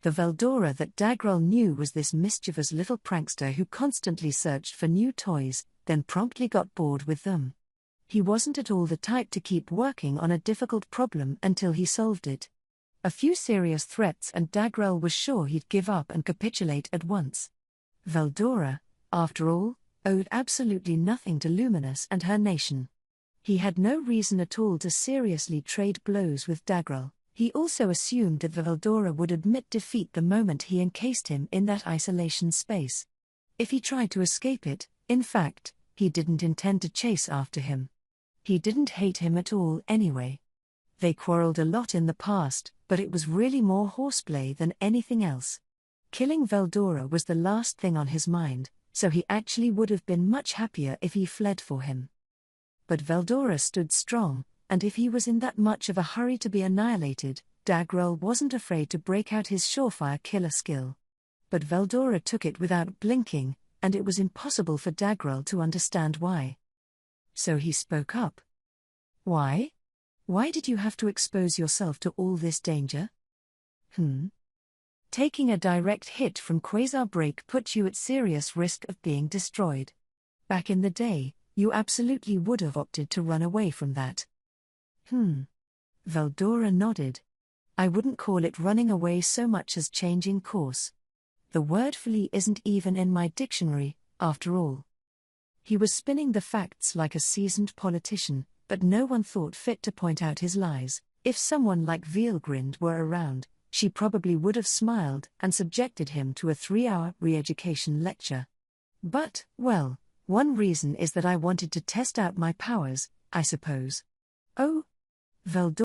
The Veldora that Dagrel knew was this mischievous little prankster who constantly searched for new toys, then promptly got bored with them. He wasn't at all the type to keep working on a difficult problem until he solved it. A few serious threats and Dagrel was sure he'd give up and capitulate at once. Veldora, after all, owed absolutely nothing to Luminous and her nation. He had no reason at all to seriously trade blows with Dagrel. He also assumed that Veldora would admit defeat the moment he encased him in that isolation space. If he tried to escape it, in fact, he didn't intend to chase after him. He didn't hate him at all anyway. They quarreled a lot in the past, but it was really more horseplay than anything else. Killing Veldora was the last thing on his mind, so he actually would have been much happier if he fled for him. But Veldora stood strong, and if he was in that much of a hurry to be annihilated, Dagrel wasn't afraid to break out his surefire killer skill. But Veldora took it without blinking, and it was impossible for Dagrel to understand why. So he spoke up. Why? Why did you have to expose yourself to all this danger? Taking a direct hit from quasar break puts you at serious risk of being destroyed. Back in the day, you absolutely would have opted to run away from that. Veldora nodded. I wouldn't call it running away so much as changing course. The word flee isn't even in my dictionary, after all. He was spinning the facts like a seasoned politician, but no one thought fit to point out his lies. If someone like Veilgrind were around, she probably would have smiled and subjected him to a 3-hour re-education lecture. But, well, one reason is that I wanted to test out my powers, I suppose. Oh, Veldora